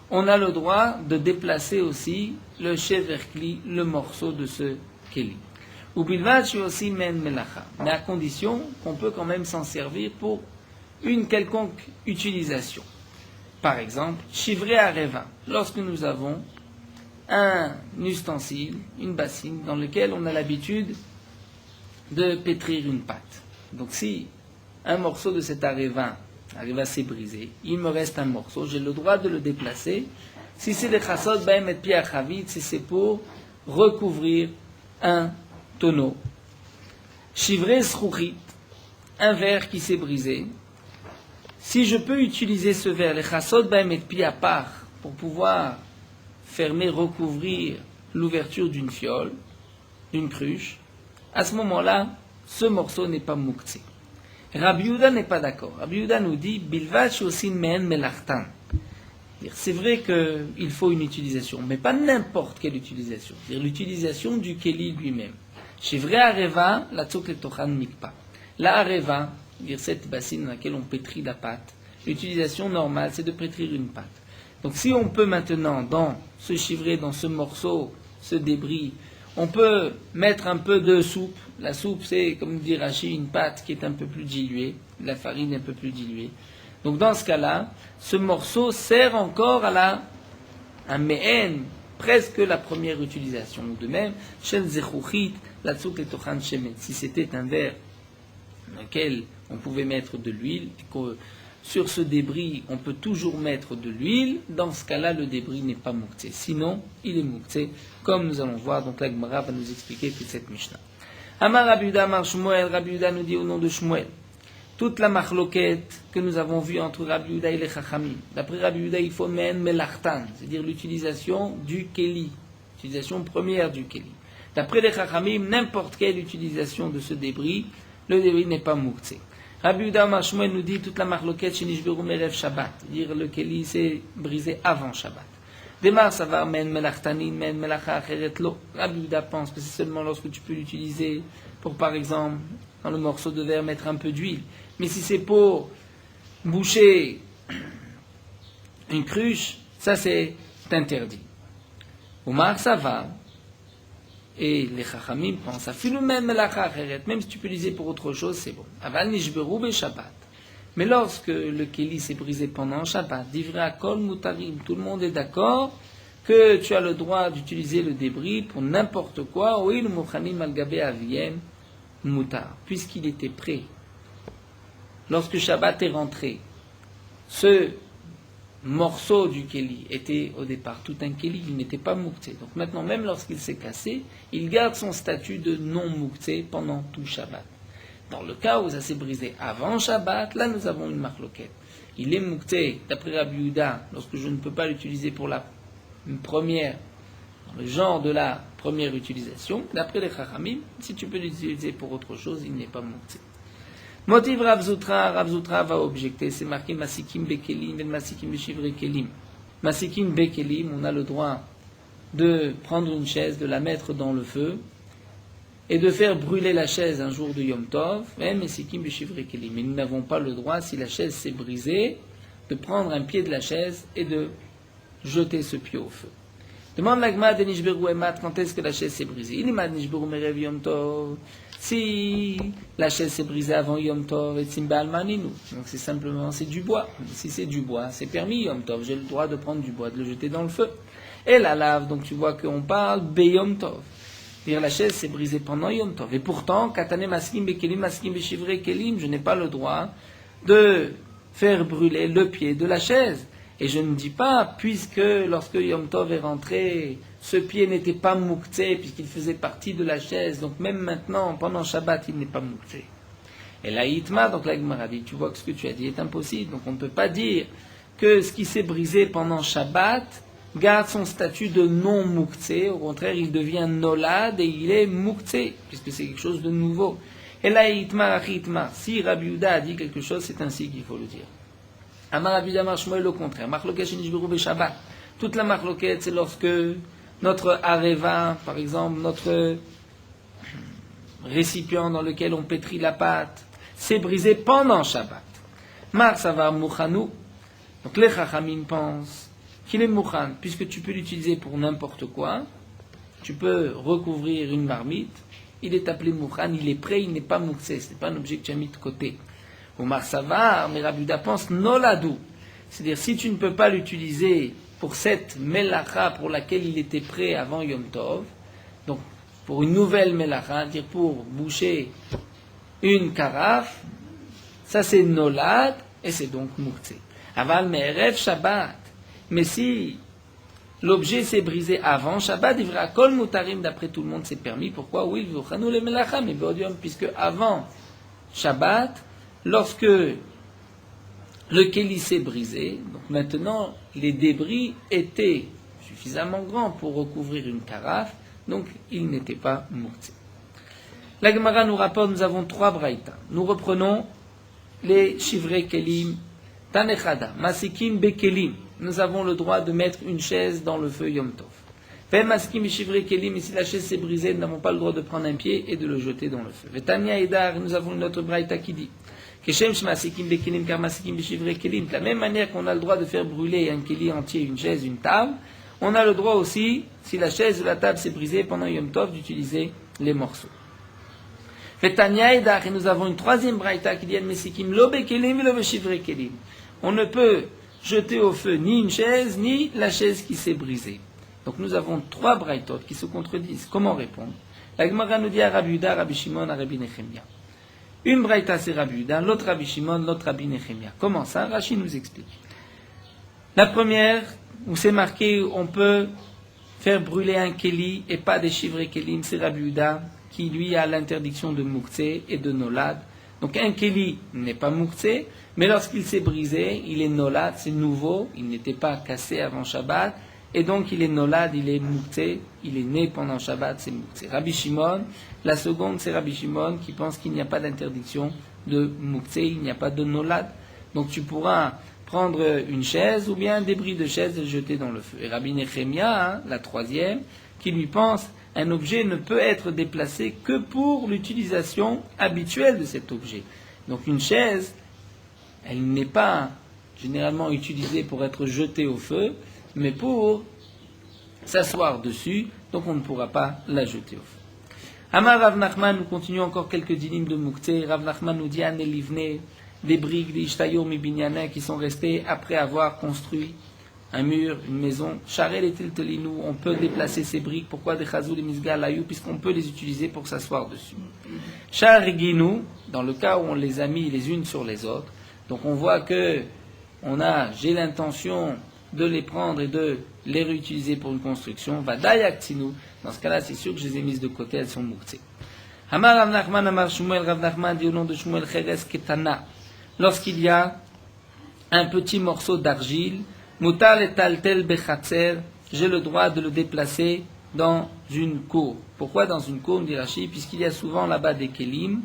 on a le droit de déplacer aussi le sheverkli, le morceau de ce keli. Ubilvad aussi men melacha, mais à condition qu'on peut quand même s'en servir pour une quelconque utilisation. Par exemple, Shivrei Areva, lorsque nous avons un ustensile, une bassine, dans lequel on a l'habitude de pétrir une pâte. Donc si un morceau de cet areva s'est brisé, il me reste un morceau, j'ai le droit de le déplacer. Si c'est des chassot baem et pi achavit, si c'est pour recouvrir un tonneau. Shivrei sruchit, un verre qui s'est brisé. Si je peux utiliser ce verre, les chassot baem et pi à part, pour pouvoir fermer, recouvrir l'ouverture d'une fiole, d'une cruche, à ce moment-là, ce morceau n'est pas mouktsé. Rabbi Yehuda n'est pas d'accord. Rabbi Yehuda nous dit bilvad shosin men melachtan. C'est vrai qu'il faut une utilisation, mais pas n'importe quelle utilisation. C'est-à-dire l'utilisation du keli lui-même. Chez vrai areva, la tzok et tochan mikpa. La areva, c'est-à-dire cette bassine dans laquelle on pétrit la pâte. L'utilisation normale, c'est de pétrir une pâte. Donc si on peut maintenant, dans ce chivré, dans ce morceau, ce débris, on peut mettre un peu de soupe. La soupe, c'est, comme dit Rashi, une pâte qui est un peu plus diluée, la farine un peu plus diluée. Donc dans ce cas-là, ce morceau sert encore à un mehen, presque la première utilisation. De même, shel zechuchit, la tzuk et tochan shemet. Si c'était un verre dans lequel on pouvait mettre de l'huile, et que sur ce débris, on peut toujours mettre de l'huile. Dans ce cas-là, le débris n'est pas mouktsé. Sinon, il est mouktsé, comme nous allons voir. Donc la Gemara va nous expliquer toute cette Mishnah. Amar Rabbi Yehuda, Amar Shmuel. Rabbi Yehuda nous dit au nom de Shmuel. Toute la machloquette que nous avons vue entre Rabbi Yehuda et les Chachamim. D'après Rabbi Yehuda, il faut men melachtan, c'est-à-dire l'utilisation du keli, l'utilisation première du keli. D'après les Chachamim, n'importe quelle utilisation de ce débris, le débris n'est pas mouktsé. Rabbi Yehuda Amar Shmuel nous dit toute la machloquette chez Nishberu Merev Shabbat, dire le keli s'est brisé avant Shabbat. Demar savar men melachtanin men melacha acheret lo. Rabbi Yehuda pense que c'est seulement lorsque tu peux l'utiliser pour, par exemple, dans le morceau de verre, mettre un peu d'huile. Mais si c'est pour boucher une cruche, ça c'est interdit. Omar savar. Et les chachamim pensent à filumen melacha acheret, même si tu peux l'utiliser pour autre chose, c'est bon. Aval nishberu be Shabbat. Mais lorsque le keli s'est brisé pendant Shabbat, divrei kol mutarim, tout le monde est d'accord que tu as le droit d'utiliser le débris pour n'importe quoi, oil muchanim al gabe aviem mutar, puisqu'il était prêt. Lorsque Shabbat est rentré, ce morceau du Keli était au départ tout un Keli, il n'était pas Mouktsé. Donc maintenant, même lorsqu'il s'est cassé, il garde son statut de non Mouktsé pendant tout Shabbat. Dans le cas où ça s'est brisé avant Shabbat, là nous avons une marloquette. Il est Mouktsé, d'après Rabbi Yehuda, lorsque je ne peux pas l'utiliser pour la première, dans le genre de la première utilisation. D'après les Chachamim, si tu peux l'utiliser pour autre chose, il n'est pas Mouktsé. Motiv Rav Zutra va objecter, c'est marqué Masikim Bekelim et Masikim Beshivre Kelim. Masikim Bekelim, on a le droit de prendre une chaise, de la mettre dans le feu et de faire brûler la chaise un jour de Yom Tov, mais Masikim Beshivre Kelim. Mais nous n'avons pas le droit, si la chaise s'est brisée, de prendre un pied de la chaise et de jeter ce pied au feu. Demande l'agma de Nishberu Emat, quand est-ce que la chaise s'est brisée? Il est Nishberu Merev Yom Tov. Si la chaise s'est brisée avant Yom Tov, et Tzimba Almaninu, donc c'est simplement, c'est du bois. Si c'est du bois, c'est permis Yom Tov, j'ai le droit de prendre du bois, de le jeter dans le feu. Et la lave, donc tu vois qu'on parle Be Yom Tov. Dire la chaise s'est brisée pendant Yom Tov. Et pourtant, Katane Maskim Bekelim, Maskim Beshivre Kelim, je n'ai pas le droit de faire brûler le pied de la chaise. Et je ne dis pas, puisque lorsque Yom Tov est rentré, ce pied n'était pas Mouktsé, puisqu'il faisait partie de la chaise. Donc même maintenant, pendant Shabbat, il n'est pas Mouktsé. Et la Hitma, donc la Gemara dit, tu vois que ce que tu as dit est impossible. Donc on ne peut pas dire que ce qui s'est brisé pendant Shabbat garde son statut de non Mouktsé. Au contraire, il devient Nolad et il est Mouktsé, puisque c'est quelque chose de nouveau. Et la Hitma, si Rabbi Yehuda a dit quelque chose, c'est ainsi qu'il faut le dire. Amar Rabbi Yehuda Shmuel au contraire. Marloket shenishberu beShabbat. Toute la marloket, c'est lorsque notre areva, par exemple, notre récipient dans lequel on pétrit la pâte, s'est brisé pendant Shabbat. Mar savar mouchanou. Donc les Chachamim pensent qu'il est mouchan, puisque tu peux l'utiliser pour n'importe quoi. Tu peux recouvrir une marmite. Il est appelé mouchan, il est prêt, il n'est pas mouksé. Ce n'est pas un objet que tu as mis de côté. Omar Savar, mais Rabbi Yehuda pense noladou. C'est-à-dire, si tu ne peux pas l'utiliser pour cette melacha pour laquelle il était prêt avant Yom Tov, donc pour une nouvelle melacha, dire pour boucher une carafe, ça c'est nolad et c'est donc mouktsé. Aval me'erev Shabbat. Mais si l'objet s'est brisé avant Shabbat, il verra kol mutarim, d'après tout le monde c'est permis. Pourquoi? Oui, le melacha, mais puisque avant Shabbat, lorsque le kéli s'est brisé, donc maintenant les débris étaient suffisamment grands pour recouvrir une carafe, donc il n'était pas mouktsé. La Gemara nous rapporte, nous avons 3 braïtas. Nous reprenons les shivrei kelim, tanechada, masikim bekelim. Nous avons le droit de mettre une chaise dans le feu Yom Tov. Fem masikim shivrei kelim, et si la chaise s'est brisée, nous n'avons pas le droit de prendre un pied et de le jeter dans le feu. Vetania edar, nous avons une autre braïta qui dit de la même manière qu'on a le droit de faire brûler un keli entier, une chaise, une table, on a le droit aussi, si la chaise ou la table s'est brisée pendant Yom Tov, d'utiliser les morceaux. Et nous avons une troisième braïta qui dit on ne peut jeter au feu ni une chaise, ni la chaise qui s'est brisée. Donc nous avons 3 braïtot qui se contredisent. Comment répondre? La Gemara nous dit à Rabbi Yehuda, Rabbi Shimon, à Rabbi Nechemia. Une braïta c'est Rabbi Yehuda, l'autre Rabbi Shimon, l'autre Rabbi Nechemia. Comment ça? Rashi nous explique. La première, où c'est marqué, on peut faire brûler un keli et pas des shivrei kelim, c'est Rabbi Yehuda, qui lui a l'interdiction de mouktsé et de nolad. Donc un keli n'est pas mouktsé, mais lorsqu'il s'est brisé, il est nolad, c'est nouveau, il n'était pas cassé avant Shabbat, et donc il est nolad, il est mouktsé, il est né pendant Shabbat, c'est mouktsé. Rabbi Shimon, la seconde c'est Rabbi Shimon qui pense qu'il n'y a pas d'interdiction de mouktsé, il n'y a pas de nolad. Donc tu pourras prendre une chaise ou bien un débris de chaise et le jeter dans le feu. Et Rabbi Nechemia, la troisième, qui lui pense un objet ne peut être déplacé que pour l'utilisation habituelle de cet objet. Donc une chaise, elle n'est pas généralement utilisée pour être jetée au feu, mais pour s'asseoir dessus, donc on ne pourra pas la jeter au feu. Amar Rav Nachman, nous continuons encore quelques dynimes de mouktsé. Rav Nachman nous dit Anelivne, des briques, des ishtayom et binyanin qui sont restés après avoir construit un mur, une maison. Charel et tiltelinou, on peut déplacer ces briques. Pourquoi des chazou et misgal ayou? Puisqu'on peut les utiliser pour s'asseoir dessus. Char et guinou, dans le cas où on les a mis les unes sur les autres. Donc on voit que j'ai l'intention de les prendre et de les réutiliser pour une construction, va dayaktinu. Dans ce cas-là, c'est sûr que je les ai mises de côté, elles sont mouktsé. Amar Rav Nachman, Amar Shmuel, Rav Nachman dit au nom de Shmuel Cheres Ketana. Lorsqu'il y a un petit morceau d'argile, mutal et taltel bechatzer, j'ai le droit de le déplacer dans une cour. Pourquoi dans une cour, dit Rashi? Puisqu'il y a souvent là-bas des kelim,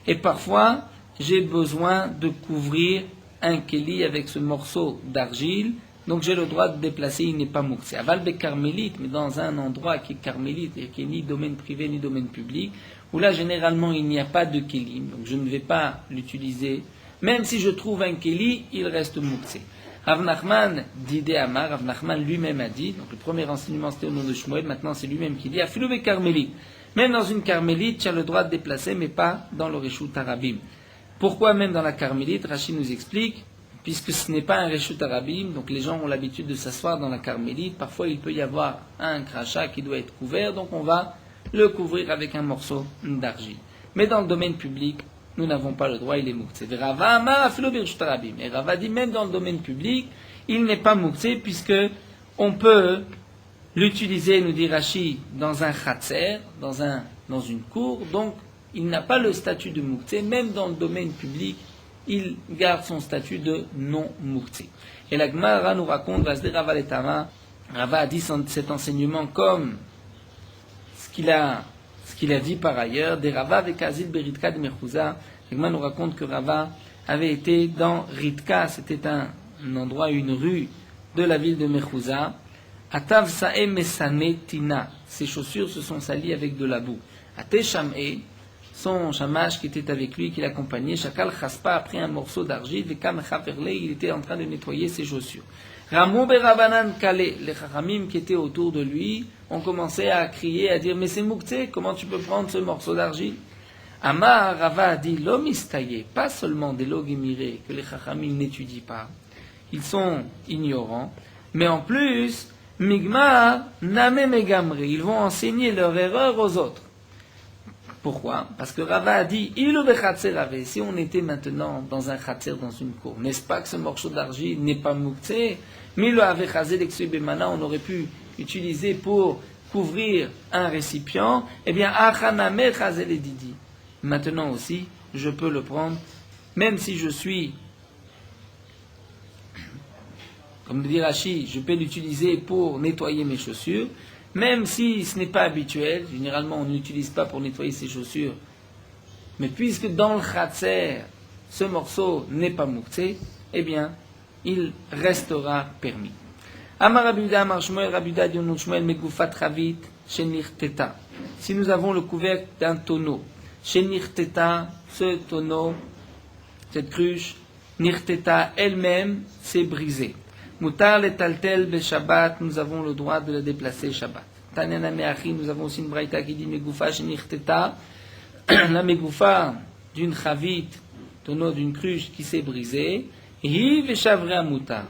et parfois j'ai besoin de couvrir un keli avec ce morceau d'argile, donc j'ai le droit de déplacer, il n'est pas mouktsé. Aval be carmélite, mais dans un endroit qui est carmélite, et qui est ni domaine privé ni domaine public, où là généralement il n'y a pas de kelim, donc je ne vais pas l'utiliser. Même si je trouve un keli, il reste mouktsé. Rav Nachman dit Amar, Rav Nachman lui-même a dit, donc le premier enseignement c'était au nom de Shmuel, maintenant c'est lui-même qui dit, Afilou be carmélite. Même dans une carmélite, tu as le droit de déplacer, mais pas dans le Reshut Harabim. Pourquoi même dans la carmélite? Rashi nous explique, puisque ce n'est pas un Reshut Harabim, donc les gens ont l'habitude de s'asseoir dans la carmélite, parfois il peut y avoir un crachat qui doit être couvert, donc on va le couvrir avec un morceau d'argile. Mais dans le domaine public, nous n'avons pas le droit, il est mouktsé. Et Rava dit, même dans le domaine public, il n'est pas mouktsé, puisque on peut l'utiliser, nous dit Rashi, dans un khatser, dans une cour, donc il n'a pas le statut de mouktsé, même dans le domaine public, il garde son statut de non-mouktsé. Et la Gemara nous raconte, Rava a dit cet enseignement comme ce qu'il a dit par ailleurs, des Rava avec Azil Beritka de Mechouza. La Gemara nous raconte que Rava avait été dans Ritka, c'était un endroit, une rue de la ville de Mechouza. Atav Sae Mesane Tina, ses chaussures se sont salies avec de la boue. Ate Sham'e, son shamash qui était avec lui, qui l'accompagnait, Shakal Chaspa a pris un morceau d'argile, et Kam Chaverle, il était en train de nettoyer ses chaussures. Ramou Berabanan Kale, les chachamim qui étaient autour de lui, ont commencé à crier, à dire, mais c'est mouktsé, comment tu peux prendre ce morceau d'argile? Amar Rava a dit, l'homme istaye, pas seulement des logémirés, que les chachamim n'étudient pas, ils sont ignorants, mais en plus, Migma Name Megamri, ils vont enseigner leur erreur aux autres. Pourquoi? Parce que Rava a dit, si on était maintenant dans un khatser, dans une cour, n'est-ce pas que ce morceau d'argile n'est pas mouktsé? On aurait pu utiliser pour couvrir un récipient. Eh bien, maintenant aussi, je peux le prendre, même si je suis, comme le dit Rashi, je peux l'utiliser pour nettoyer mes chaussures. Même si ce n'est pas habituel, généralement on n'utilise pas pour nettoyer ses chaussures, mais puisque dans le khatser, ce morceau n'est pas mouktsé, eh bien, il restera permis. Amar Rabuda, Amar Shmuel, Rabuda, Dionon Shmuel, Megufat Ravit, Shenirteta. Si nous avons le couvercle d'un tonneau, Shenirteta, ce tonneau, cette cruche, Nirteta elle-même s'est brisée. Mutar le taltel be Shabbat, nous avons le droit de le déplacer Shabbat. Tanena meachi, nous avons aussi une braïta qui dit Megoufa shenirteta, la megoufa d'une chavit, tonneau d'une cruche qui s'est brisée, hi veshavre mutar.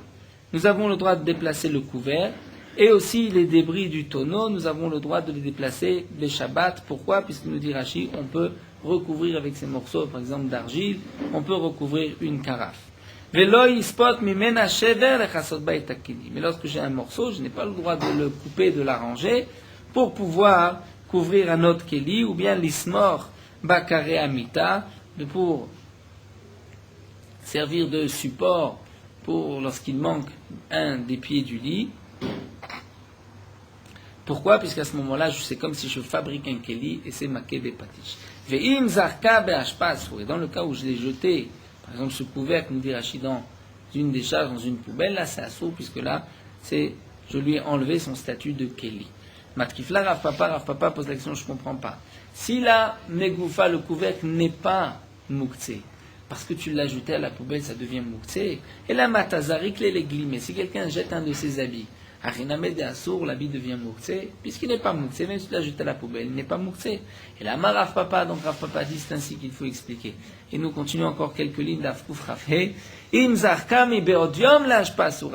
Nous avons le droit de déplacer le couvert, et aussi les débris du tonneau, nous avons le droit de les déplacer le Shabbat. Pourquoi? Puisque nous dit Rashi, on peut recouvrir avec ces morceaux, par exemple d'argile, on peut recouvrir une carafe. Mais lorsque j'ai un morceau, je n'ai pas le droit de le couper, de l'arranger, pour pouvoir couvrir un autre keli, ou bien l'ismor bakare amita, pour servir de support pour lorsqu'il manque un des pieds du lit. Pourquoi? Puisqu'à ce moment-là, c'est comme si je fabrique un keli, et c'est maké bepatish. Ve'im zarka be'ashpas, et dans le cas où je l'ai jeté, par exemple, ce couvercle, nous dit Rashi, dans une décharge, dans une poubelle, là, c'est assaut, puisque là, je lui ai enlevé son statut de Kéli. Matkifla, Rav Papa pose la question, je ne comprends pas. Si la Megoufa, le couvercle, n'est pas mouktsé, parce que tu l'as jeté à la poubelle, ça devient mouktsé, et la Matazari, les glimés, si quelqu'un jette un de ses habits, Arinamed et Assour, l'habit devient mouktsé, puisqu'il n'est pas mouktsé, même si tu l'as jeté à la poubelle, il n'est pas mouktsé. Et là, Rav Papa, donc Rav Papa dit, c'est ainsi qu'il faut expliquer. Et nous continuons encore quelques lignes d'Afkouf Rafhe.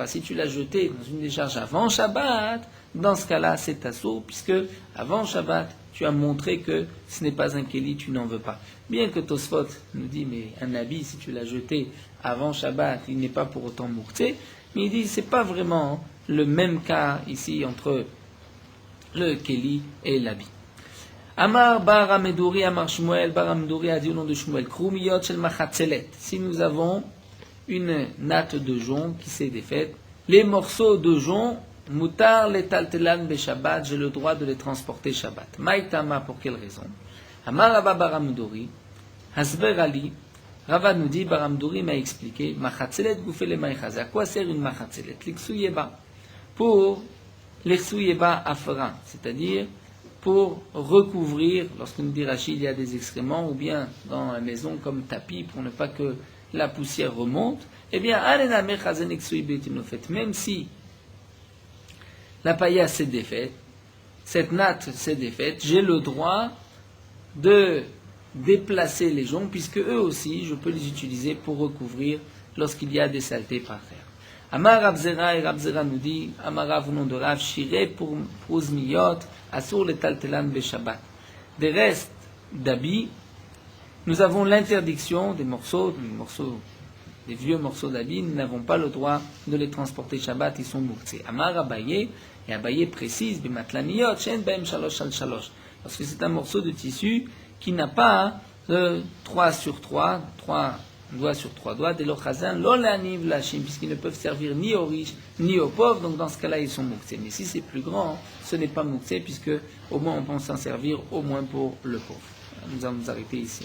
Si tu l'as jeté dans une décharge avant Shabbat, dans ce cas-là, c'est assour, puisque avant Shabbat, tu as montré que ce n'est pas un keli, tu n'en veux pas. Bien que Tosfot nous dit, mais un habit, si tu l'as jeté avant Shabbat, il n'est pas pour autant mouktsé, mais il dit, c'est pas vraiment le même cas ici entre le keli et l'habit. Amar bar Amedouri, Amar Shmuel, bar Amedouri a dit au nom de Shmuel, Krumiyot shel machatzelet. Si nous avons une natte de jonc qui s'est défaite, les morceaux de jonc, mutar les taltelan be Shabbat, j'ai le droit de les transporter Shabbat. Maïtama, pour quelle raison? Amar Rabba bar Amedouri, Hasber Ali, Rava nous dit, bar Amedouri m'a expliqué, machatzelet goufé le maïchaz. À quoi sert une machatzelet? L'ixouyeba. Pour l'ixouyeba afra, c'est-à-dire pour recouvrir, lorsqu'on dit Rachid, il y a des excréments, ou bien dans la maison comme tapis, pour ne pas que la poussière remonte, eh bien, même si la paillasse s'est défaite, cette natte s'est défaite, j'ai le droit de déplacer les joncs, puisque eux aussi, je peux les utiliser pour recouvrir lorsqu'il y a des saletés par terre. Amar Rabzera, et Rabzera nous dit, Amara venons de Rav, Shiré pour Uzmiyot, Asur le Taltelan be Shabbat. Des restes d'habits, nous avons l'interdiction des vieux morceaux d'habits, nous n'avons pas le droit de les transporter Shabbat, ils sont mouktsés. Amar Abaye, et Abaye précise, Bimatlaniyot, Shen Baem Shalosh al Shalosh. Parce que c'est un morceau de tissu qui n'a pas 3 sur 3 doigts sur 3 doigts, dès l'ochazan, l'olaniv lachim, puisqu'ils ne peuvent servir ni aux riches, ni aux pauvres, donc dans ce cas-là, ils sont mouktsés. Mais si c'est plus grand, ce n'est pas mouktsé, puisque au moins on peut s'en servir au moins pour le pauvre. Nous allons nous arrêter ici.